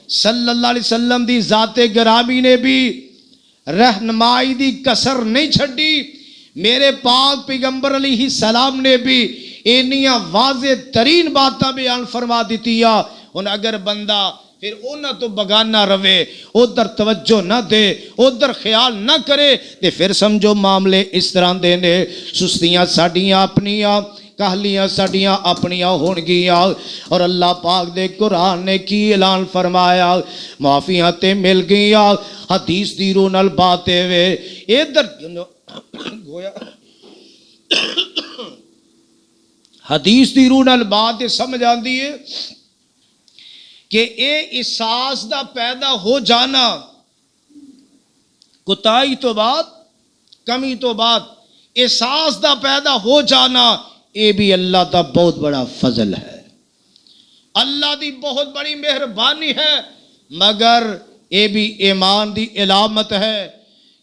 صلی اللہ علیہ وسلم دی ذات گرامی نے بھی رہنمائی دی کسر نہیں چھڑی، میرے پاک پیغمبر علیہ السلام نے بھی انیاں واضح ترین باتاں بیان فرما دیتیا۔ ان اگر بندہ پھر انہاں تو بگانہ روے، ادھر توجہ نہ دے، ادھر خیال نہ کرے، تے پھر سمجھو معاملے اس طرح دینے، سستیاں ساڑیاں اپنیاں، کہلیاں ساڑیاں اپنیاں ہونگیاں، اور اللہ پاک دے قرآن نے کی اعلان فرمایا معافیاں تے مل گیا، حدیث دی روح نال باتے وے ادھر گویا حدیث دی روح نال بات سمجھ آندی ہے کہ اے احساس دا پیدا ہو جانا، کوتاہی تو بعد، کمی تو بعد، احساس دا پیدا ہو جانا، اے بھی اللہ دا بہت بڑا فضل ہے، اللہ دی بہت بڑی مہربانی ہے، مگر اے بھی ایمان دی علامت ہے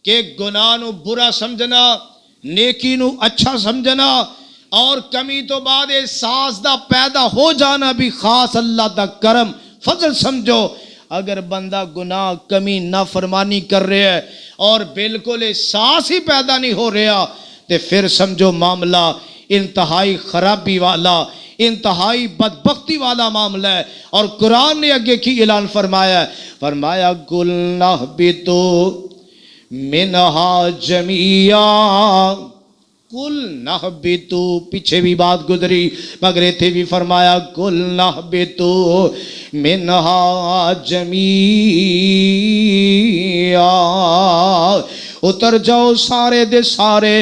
کہ گناہ نو برا سمجھنا، نیکی نو اچھا سمجھنا، اور کمی تو بعد احساس دا پیدا ہو جانا بھی خاص اللہ دا کرم فضل سمجھو۔ اگر بندہ گناہ کمی نافرمانی کر رہے ہے اور بالکل احساس ہی پیدا نہیں ہو رہا، تے پھر سمجھو معاملہ انتہائی خرابی والا، انتہائی بدبختی والا معاملہ ہے۔ اور قرآن نے آگے کی اعلان فرمایا ہے، فرمایا قُلْنَا اهْبِطُوا مِنْهَا جَمِيعًا، قُلْنَا اهْبِطُوا، پیچھے بھی بات گزری مگر تھے بھی فرمایا قُلْنَا اهْبِطُوا مِنْهَا جَمِيعًا، اتر جاؤ سارے دے سارے،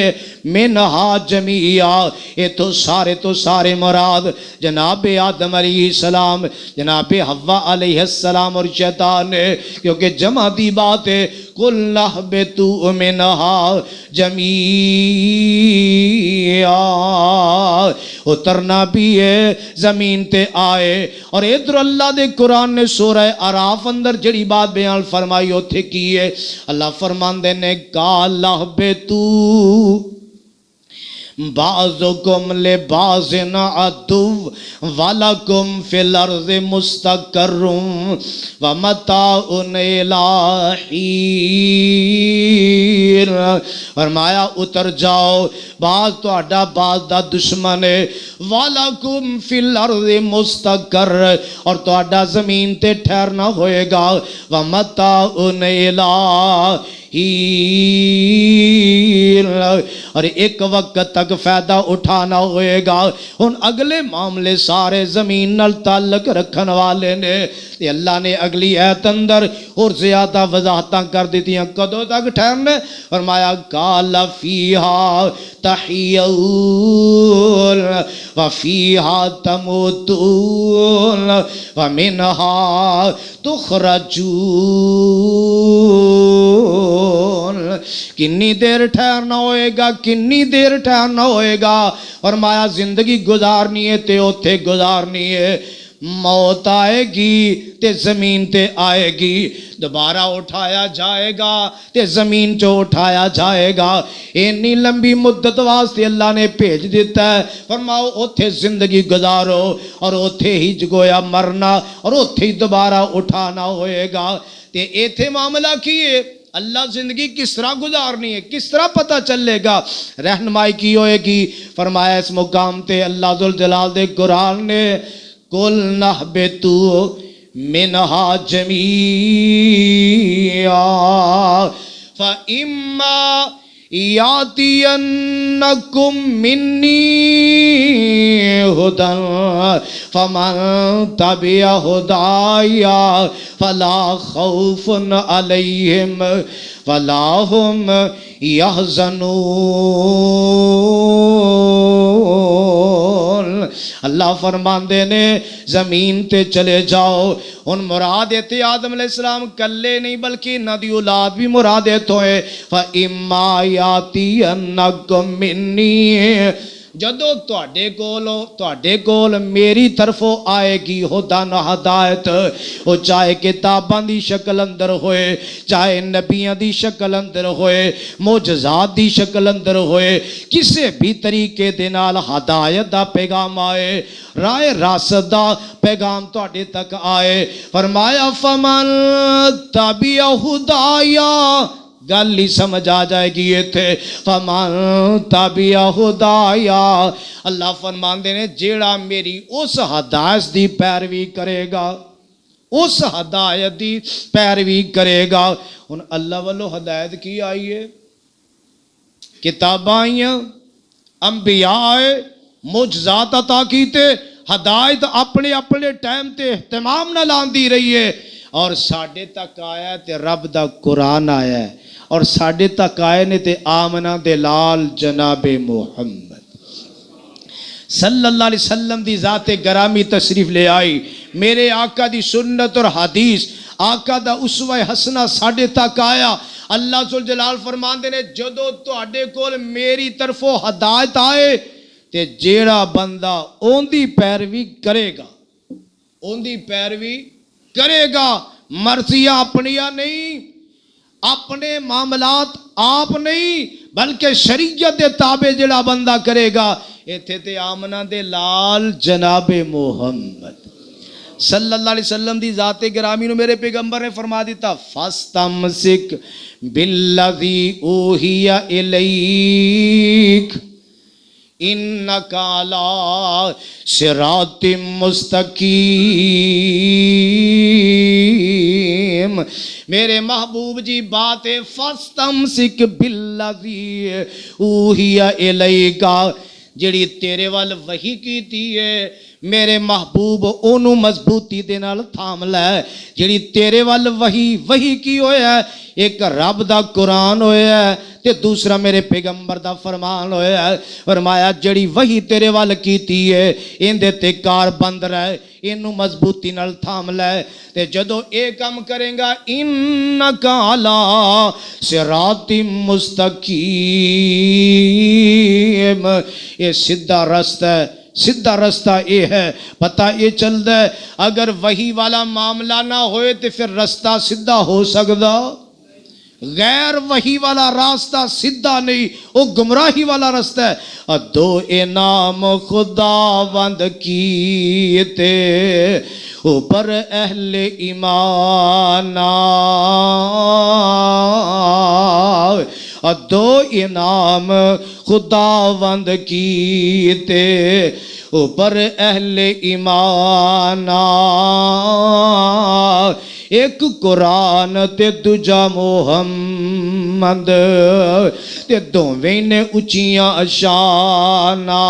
منہا جمیعہ، یہ تو سارے مراد جناب آدم علیہ السلام، جناب حوا علیہ السلام اور شیطان نے، کیونکہ جمع دی بات ہے قُلْ اهْبِطُوا مِنْهَا جَمِيعًا، اترنا بھی ہے زمین تے آئے۔ اور ادھر اللہ دے قرآن نے سورہ اعراف اندر جڑی بات بیان فرمائی ہوتے کی ہے، اللہ فرمان دے نے قَالَ اهْبِطُوا بعضکم لبعض عدو ولکم فی الارض مستقر ومتاع الی حین. فرمایا اتر جاؤ، بعض تہاڈا بعض دا دشمن ہے. وَلَكُمْ فِي الْأَرْضِ مُسْتَقَرٌ، اور تہاڈا زمین تے ٹھہرنا ہوئے گا. وَمَتَاعٌ إِلَىٰ حِینٍ، اور ایک وقت تک فائدہ اٹھانا ہوئے گا. ہن اگلے معاملے سارے زمین نال تعلق رکھن والے نے. تے اللہ نے اگلی ایت اندر اور زیادہ وضاحتاں کر دیتیاں کدوں تک ٹھہرنے. فرمایا قال فیہا تحیون وفیہا تموتون ومنہا تخرجون. کنی دیر ٹھہرنا ہوئے گا، کنی دیر ٹھہرنا ہوئے گا. فرمایا زندگی گزارنی ہے تے اوتھے گزارنی ہے. موت آئے گی تے زمین تے آئے گی، دوبارہ اٹھایا جائے گا تے زمین چو اٹھایا جائے گا. اتنی لمبی مدت واسطے اللہ نے بھیج دیتا ہے. فرماؤ اوتھے زندگی گزارو اور اوتھے ہی گویا مرنا اور اوتھے ہی دوبارہ اٹھانا ہوئے گا. تے ایتھے معاملہ کیے اللہ زندگی کس طرح گزارنی ہے، کس طرح پتہ چلے گا، رہنمائی کی ہوئے گی. فرمایا اس مقام تے اللہ ذوالجلال دے قرآن نے قُلْ نَهْبِطُوا مِنْهَا جَمِيعًا فَإِمَّا يَأْتِيَنَّكُمْ مِنِّي هُدًى فَمَنْ تَبِعَ هُدَايَ فَلَا خَوْفٌ عَلَيْهِمْ وَلَا هُمْ يَحْزَنُونَ. اللہ فرماندے نے زمین تے چلے جاؤ. ان مراد ایتے آدم علیہ السلام کلے نہیں بلکہ انہاں دی اولاد بھی مراد ایتھوں ہے. فَإِمَّا يَأْتِيَنَّكُم مِّنِّي، جدو تواڈے کول میری طرفوں آئے گی ہدن ہدایت، وہ چاہے کتاباں دی شکل اندر ہوئے، چاہے نبیاں دی شکل اندر ہوئے، معجزات دی شکل اندر ہوئے، کسے بھی طریقے دے نال ہدایت دا پیغام آئے، رائے راست دا پیغام تواڈے تک آئے. فرمایا فمن تبع ہدایا، گل ہی سمجھ آ جائے گی یہ تھے. فَمَن تَبِعَ ہُدَايَا، اللہ فرماندے نے جیڑا میری اس ہدایت دی پیروی کرے گا، اس ہدایت دی پیروی کرے گا. ان اللہ والو ہدایت کی آئی ہے، کتاباں آئیاں، انبیاء آئے، معجزات عطا کیتے، ہدایت اپنے اپنے ٹائم تے اہتمام نہ لاندی رہی ہے. اور ساڈے تک آیا ہے تے رب دا قرآن آیا ہے، اور ساڈے تک آئے نے تے آمنہ دے لال جناب محمد صلی اللہ علیہ وسلم دی ذات گرامی تشریف لے آئی. میرے آقا دی سنت اور حدیث، آقا دا اسوہ حسنہ ساڈے تک آیا. اللہ ذوالجلال فرماندے نے جدو تواڈے کول میری طرفوں ہدایت آئے تے جیڑا بندہ اون دی پیروی کرے گا، اون دی پیروی کرے گا، مرضیاں اپنیاں نہیں، اپنے معاملات آپ نہیں، بلکہ شریعت دے تابع جڑا بندہ کرے گا. ایتھے تے آمنہ دے لال جناب محمد صلی اللہ علیہ وسلم دی ذات گرامی نو میرے پیغمبر نے فرما دیتا فَاسْتَمْسِكْ بِالَّذِي أُوحِيَ إِلَيْكَ إِنَّكَ عَلَىٰ صِرَاطٍ مُسْتَقِيمٍ. میرے محبوب جی بات ہے فَاسْتَمْسِكْ بِالَّذِي أُوحِيَ إِلَيْكَ، جڑی تیرے وال وحی کیتی ہے میرے محبوب اونوں مضبوطی دے نال تھام لے. جڑی تیرے وال وحی کی ہویا ہے، ایک رب دا قرآن ہویا ہے تے دوسرا میرے پیغمبر دا فرمان ہویا ہے. فرمایا جڑی وحی تیرے وال کیتی ہے ایندے تے کار بند رہے، اینوں مضبوطی نال تھام لے. تے جدو اے کم کریں گا انک علی صراط مستقیم، یہ سیدھا رستہ ہے، سیدھا رستہ یہ ہے. پتہ یہ چلتا ہے اگر وحی والا معاملہ نہ ہوئے تو پھر رستہ سیدھا ہو سکتا؟ غیر وحی والا راستہ سیدھا نہیں، وہ گمراہی والا راستہ ہے۔ دو انعام خداوند کیتے اوپر اہل ایمان، دو انعام خداوند کیتے اوپر اہل ایمان، ایک قرآن تے دوجا محمد تے دوویں نے اچیاں شاناں،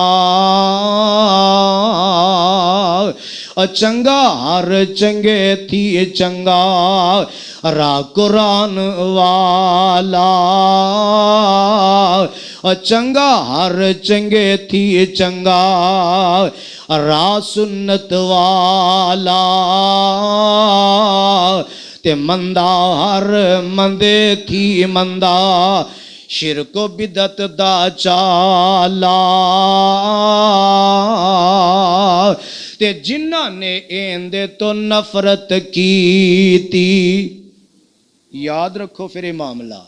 چنگا ہر چنگے تھی چنگا را قرآن والا، چنگا ہر چنگے تھی چنگا را سنت والا، تے مندہ ہر مندے تھی مندہ شرک و بدعت دا چالا، تے جنہاں نے ایندے تو نفرت کی تھی، یاد رکھو پھر یہ معاملہ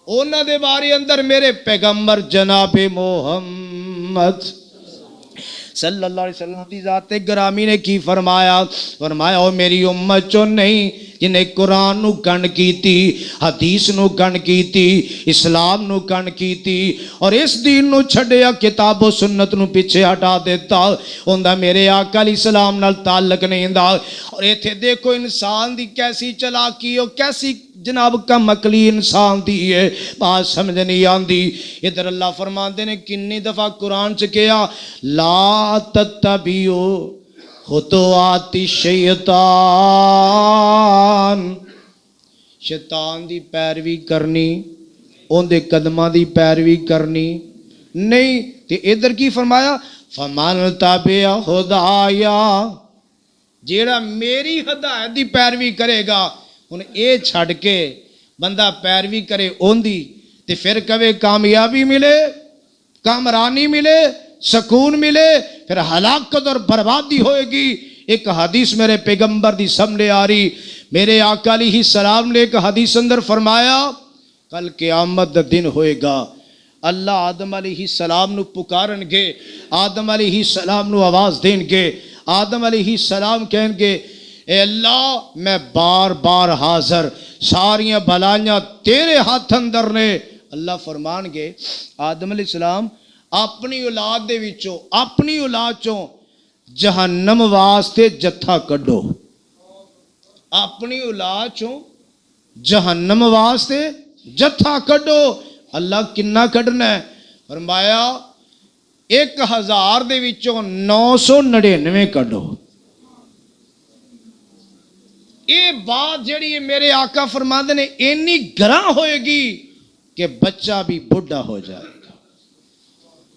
اونا دے بارے اندر میرے پیغمبر جناب محمد صلی اللہ علیہ وسلم کی ذات گرامی نے کی فرمایا، فرمایا او میری امت چو نہیں جنہیں قرآن نو گن کیتی، حدیث نو گن کیتی، اسلام نو گن کیتی اور اس دین نو چھڑیا کتاب و سنت نو پیچھے ہٹا دیتا، ہوندہ میرے آقا علیہ السلام نال تعلق نہیں دا۔ اور ایتھے دیکھو انسان دی کیسی چلاکی ہو، کیسی جناب کم عقلی انسان دی ہے، بات سمجھ نہیں آندی۔ ادھر اللہ فرماندے نے کنی دفعہ قرآن چکیا، لا تتبیو خطوات شیطان، شیطان دی پیروی کرنی، ان دے قدمہ دی پیروی کرنی نہیں۔ تے ادھر کی فرمایا فمن تبع ہدایا، جیڑا میری ہدایت دی پیروی کرے گا، ان اے چھڑ کے بندہ پیروی کرے ان دی، تے پھر کبھی کامیابی ملے، کامرانی ملے، سکون ملے، پھر ہلاکت اور بربادی ہوئے گی۔ ایک حدیث میرے پیغمبر دی سامنے آ رہی، میرے آقا علیہ السلام نے ایک حدیث اندر فرمایا کل قیامت دا دن ہوئے گا، اللہ آدم علیہ السلام نو پکارن گے، آدم علیہ السلام نو آواز دیں گے، آدم علیہ السلام کہیں گے اے اللہ میں بار بار حاضر، ساریاں بلائیاں تیرے ہاتھ اندر نے۔ اللہ فرمان گے آدم علیہ السلام اپنی اولاد دے وچوں، اپنی اولاد چوں جہنم واسطے جتھا کڈو، اپنی اولاد چوں جہنم واسطے جتھا کڈو۔ اللہ کنا کڈنا ہے؟ فرمایا 1000 دے وچوں 999 کڈو۔ یہ بات جڑی ہے میرے آقا فرماندے نے اینی گراں ہوئے گی کہ بچہ بھی بڑھا ہو جائے گا۔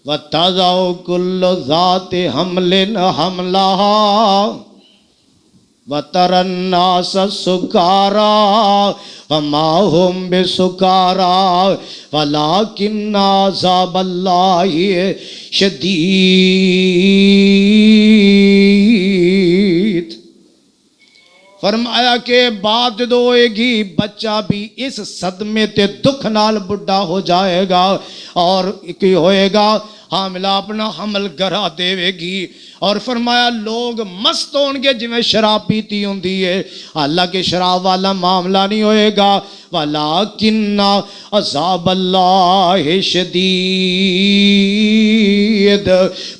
وَتَضَعُ كُلُّ ذَاتِ حَمْلٍ حَمْلَهَا وَتَرَى النَّاسَ سُكَارَىٰ وَمَا هُمْ بِسُكَارَىٰ وَلَٰكِنَّ عَذَابَ اللَّهِ شَدِيدٌ۔ فرمایا کہ بات جدو ہوئے گی بچہ بھی اس صدمے تے دکھ نال بڑھا ہو جائے گا، اور کی ہوئے گا حاملہ اپنا حمل گرا دے گی، اور فرمایا لوگ مست ہونگے جویں شراب پیتی ہوندی ہے، حالانکہ شراب والا معاملہ نہیں ہوئے گا۔ وَلَٰكِنَّ عَذَابَ اللَّهِ شَدِيدٌ۔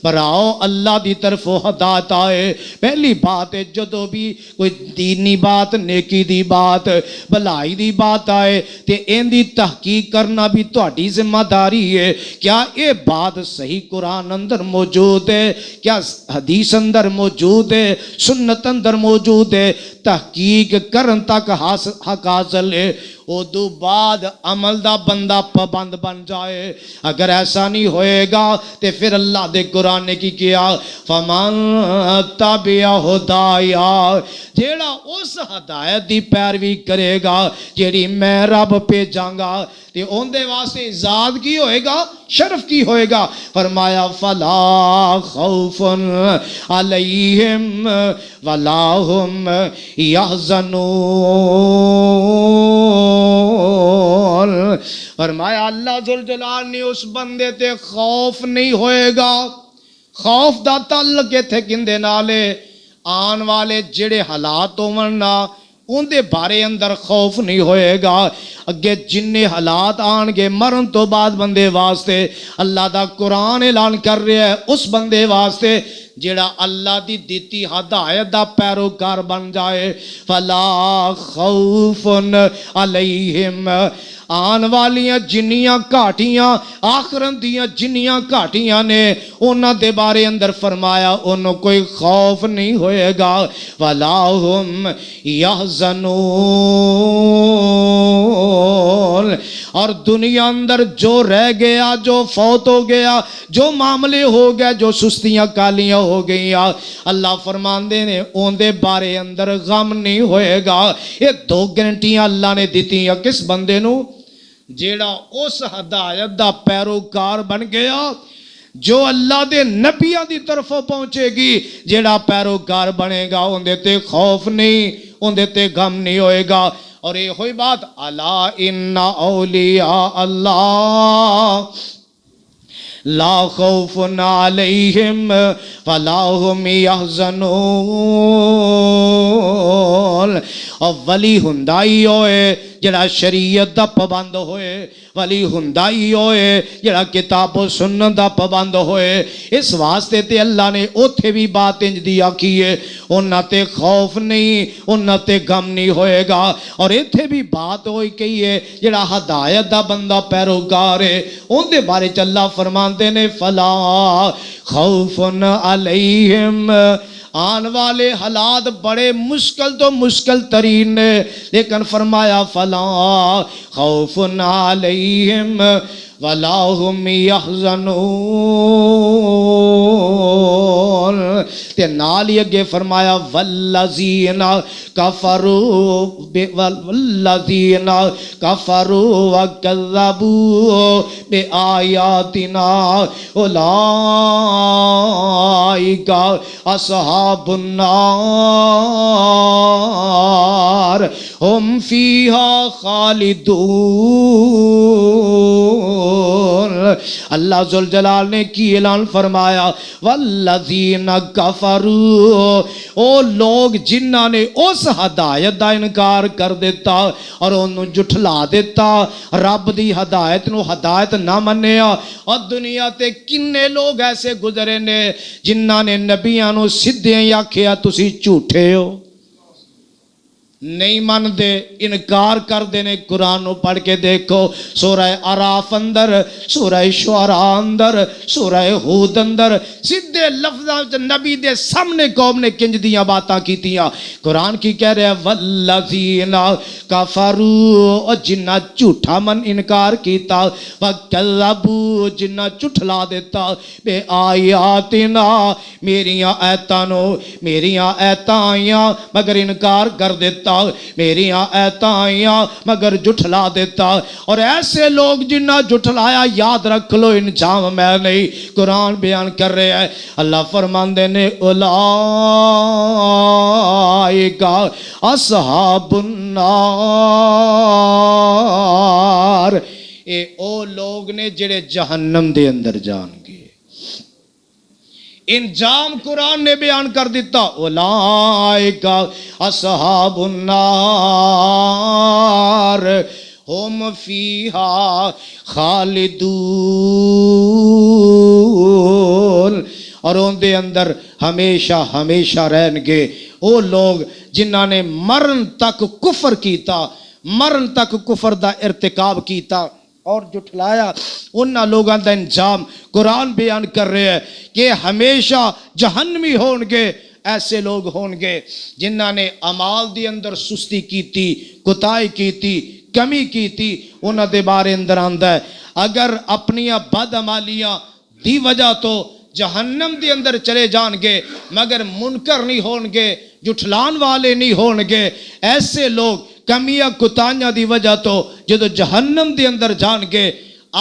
براؤ اللہ دی طرف ہدایت آئے، پہلی بات ہے جدو بھی کوئی دینی بات، نیکی دی بات، بھلائی دی بات آئے تے این دی تحقیق کرنا بھی تہاڈی ذمہ داری ہے۔ کیا یہ بات صحیح قرآن اندر موجود ہے؟ کیا حدیث اندر موجود ہے؟ سنت اندر موجود ہے؟ تحقیق کرن تک حق حاصل ہے، ادو بعد عمل دا بندہ پابند بن جائے۔ اگر ایسا نہیں ہوئے گا تے پھر اللہ دے قرآن نے کی کیا؟ فَمَن تَبِعَ ہُدَایَ، جیڑا اس ہدایت دی پیروی کرے گا جیڑی میں رب بھیجاں گا، تے ان دے واسطے عزت کی ہوئے گا، شرف کی ہوئے گا۔ فرمایا فَلَا خَوْفٌ عَلَيْهِمْ وَلَا هُمْ يَحْزَنُونَ۔ فرمایا اللہ ذوالجلال نے اس بندے تے خوف نہیں ہوئے گا. خوف دا تعلق ایتھے کیندے نالے آن والے جڑے حالات ہون نا ان دے بارے اندر خوف نہیں ہوئے گا. اگے جننے حالات آن گے مرن تو بعد بندے واسطے اللہ دا قرآن اعلان کر رہا ہے اس بندے واسطے جڑا اللہ دی دیتی ہدایت دا پیروکار بن جائے. فلا خوف علیہم آن والیاں جنیاں گھاٹیاں آخرت دیاں جنیاں گھاٹیاں نے انہاں دے بارے اندر فرمایا انہوں کوئی خوف نہیں ہوئے گا. ولا ہم یحزنون اور دنیا اندر جو رہ گیا جو فوت ہو گیا جو معاملے ہو گئے جو سستیاں کالیاں ہو گئی اللہ فرماندے نے ان دے بارے اندر غم نہیں ہوئے گا. یہ دو گارنٹیاں اللہ نے دیتی ہیں کس بندے نو جیڑا اس ہدایت دا پیروکار بن گیا جو اللہ دے نبیوں دی طرفوں پہنچے گی. جیڑا پیروکار بنے گا ان دے تے خوف نہیں ان دے تے غم نہیں ہوئے گا. اور یہ ہوئی بات الا ان اولیاء اللہ لا خوف علیہم ولا ہم یحزنون. اور ولی ہندائی ہوئے جڑا شریعت دا پابند ہوئے ولی ہندائی ہوئے جڑا کتاب و سنت دا پابند ہوئے. اس واسطے تے اللہ نے اوتھے بھی بات انج دی آکھی ہے انہاں تے خوف نہیں انہاں تے غم نہیں ہوئے گا. اور ایتھے بھی بات ہوئی کہی ہے جڑا ہدایت دا بندہ پیروکار ہے ان دے بارے چ اللہ فرماندے نے فلا خوف علیہم. آن والے حالات بڑے مشکل تو مشکل ترین نے لیکن فرمایا فلا خوف علیہم ولا ہم یحزنون. تے نال ہی اگے فرمایا والذین کفروا وکذبوا بآیاتنا اولئک اصحاب النار ہم فیہا خالدون. اللہ ذوالجلال نے کی اعلان فرمایا والذین کفروا او لوگ جنہاں نے اس ہدایت دا انکار کر دیتا اور انہوں جھٹلا دیتا رب دی ہدایت نو ہدایت نہ منیا. اور دنیا تے کنے لوگ ایسے گزرے نے جنہاں نے نبیاں نو سدھے یا کھیا تسی جھوٹے ہو نہیں من دے انکار کر دینے. قرآن نو پڑھ کے دیکھو سورہ اعراف اندر سورہ شعراء اندر سورہ ہود اندر سیدھے لفظاں نبی دے سامنے قوم نے کنج دیاں باتاں کیتیاں. قرآن کی کہہ رہے ہیں والذین کفروا جنہ جھوٹا من انکار کیتا وکذبوا جنہ جھٹلا دیتا بے آیاتنا میریاں آیتانو میریاں آیتاں آئیاں مگر انکار کر دیتا میری آیتاں آئیاں مگر جھٹلا دیتا. اور ایسے لوگ جنہ جھٹلایا یاد رکھ لو انجام میں نہیں. قرآن بیان کر رہے ہیں اللہ فرماندے نے اولئک اصحاب النار اے او لوگ نے جڑے جہنم دے اندر جان گے. انجام قرآن نے بیان کر دیتا اولئک اصحاب النار ہم فیہا خالدون. اور ان دے اندر ہمیشہ ہمیشہ رہن گے. وہ لوگ جنہاں نے مرن تک کفر کیتا مرن تک کفر دا ارتکاب کیتا اور جھٹلایا انہاں لوگاں دا انجام قرآن بیان کر رہے ہیں کہ ہمیشہ جہنمی ہون گے. ایسے لوگ ہون گے جنہاں نے اعمال دی اندر سستی کیتی کوتاہی کیتی کمی کیتی انہاں دے بارے اندر آندا ہے اگر اپنیاں بد عمالیاں دی وجہ تو جہنم دی اندر چلے جان گے مگر منکر نہیں ہون گے جھٹلان والے نہیں ہون گے. ایسے لوگ کمیاں کتانیاں دی وجہ تو جدو جہنم دی اندر جان گے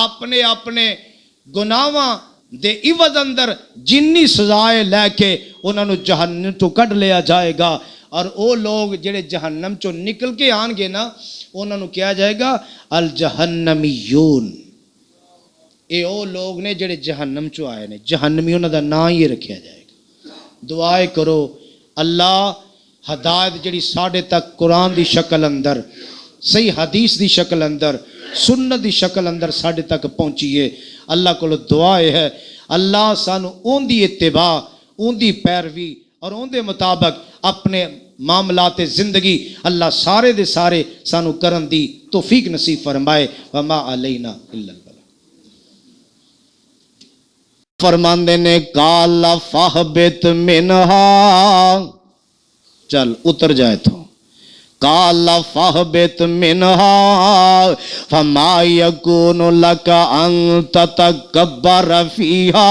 اپنے اپنے گناہاں دے عوض اندر جنی سزائے لے کے انہوں نے جہنم تو کڈ لیا جائے گا. اور وہ لوگ جڑے جہنم چو نکل کے آن گے نا انہوں نے کیا جائے گا الجہنمیون. اے او لوگ نے جڑے جہنم چو آئے نے جہنمی انہوں دا نام ہی رکھیا جائے گا. دعائے کرو اللہ ہدایت جڑی ساڑھے تک قرآن دی شکل اندر صحیح حدیث دی شکل اندر سنت دی شکل اندر ساڑھے تک پہنچیے. اللہ کو دعائے ہے اللہ سانو اون دی اتباع اون دی پیروی اور اون دے مطابق اپنے معاملات زندگی اللہ سارے دے سارے سانو کرن دی توفیق نصیب فرمائے. وما علینا الا البلاغ. فرماندے نے قال فاہبت منہا چل اتر جائے تو قال فاہبت منہا فما یکون لک ان تتکبر فیہا.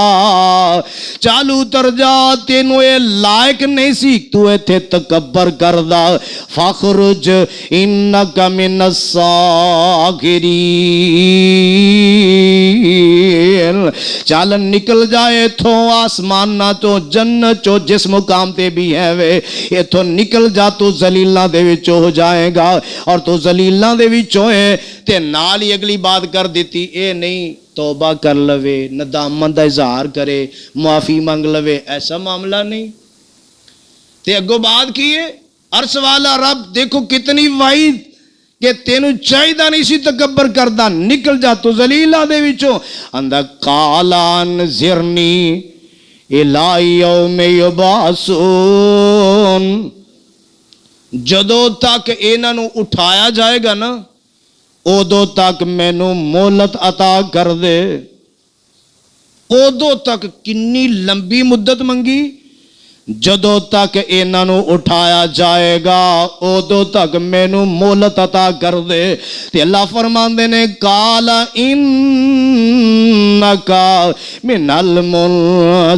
چل اتر جا تینوں اے لائق نہیں سی تو ایتھے تکبر کردا. فاخرج انک من الصاغرین. چل نکل جائے تھو آسمان نہ تو جنت چو جس مقام تے بھی ہے وے ایتھوں نکل جا تو ذلیلاں دے وچ ہو جائے گا. اور تو ذلیلاں دے وچوں ہے تے نال ہی اگلی بات کر دیتی اے نہیں توبہ کر لوے ندامت دا اظہار کرے معافی مانگ لوے ایسا معاملہ نہیں. تے اگو بات کیے عرش والا رب دیکھو کتنی وعید کہ تینوں چاہیدہ نہیں سی تکبر کردہ نکل جا تو ذلیلہ دے وچوں. اندہ قالان زرنی الی یوم یبعثون. جدو تک انہوں اٹھایا جائے گا نا ادو تک مینوں مہلت عطا کر دے. ادو تک کنی لمبی مدت منگی جدو تک انہوں اٹھایا جائے گا ادو تک مینوں مہلت عطا کر دے. تے اللہ فرماندے نے قال انکا من المنظرین.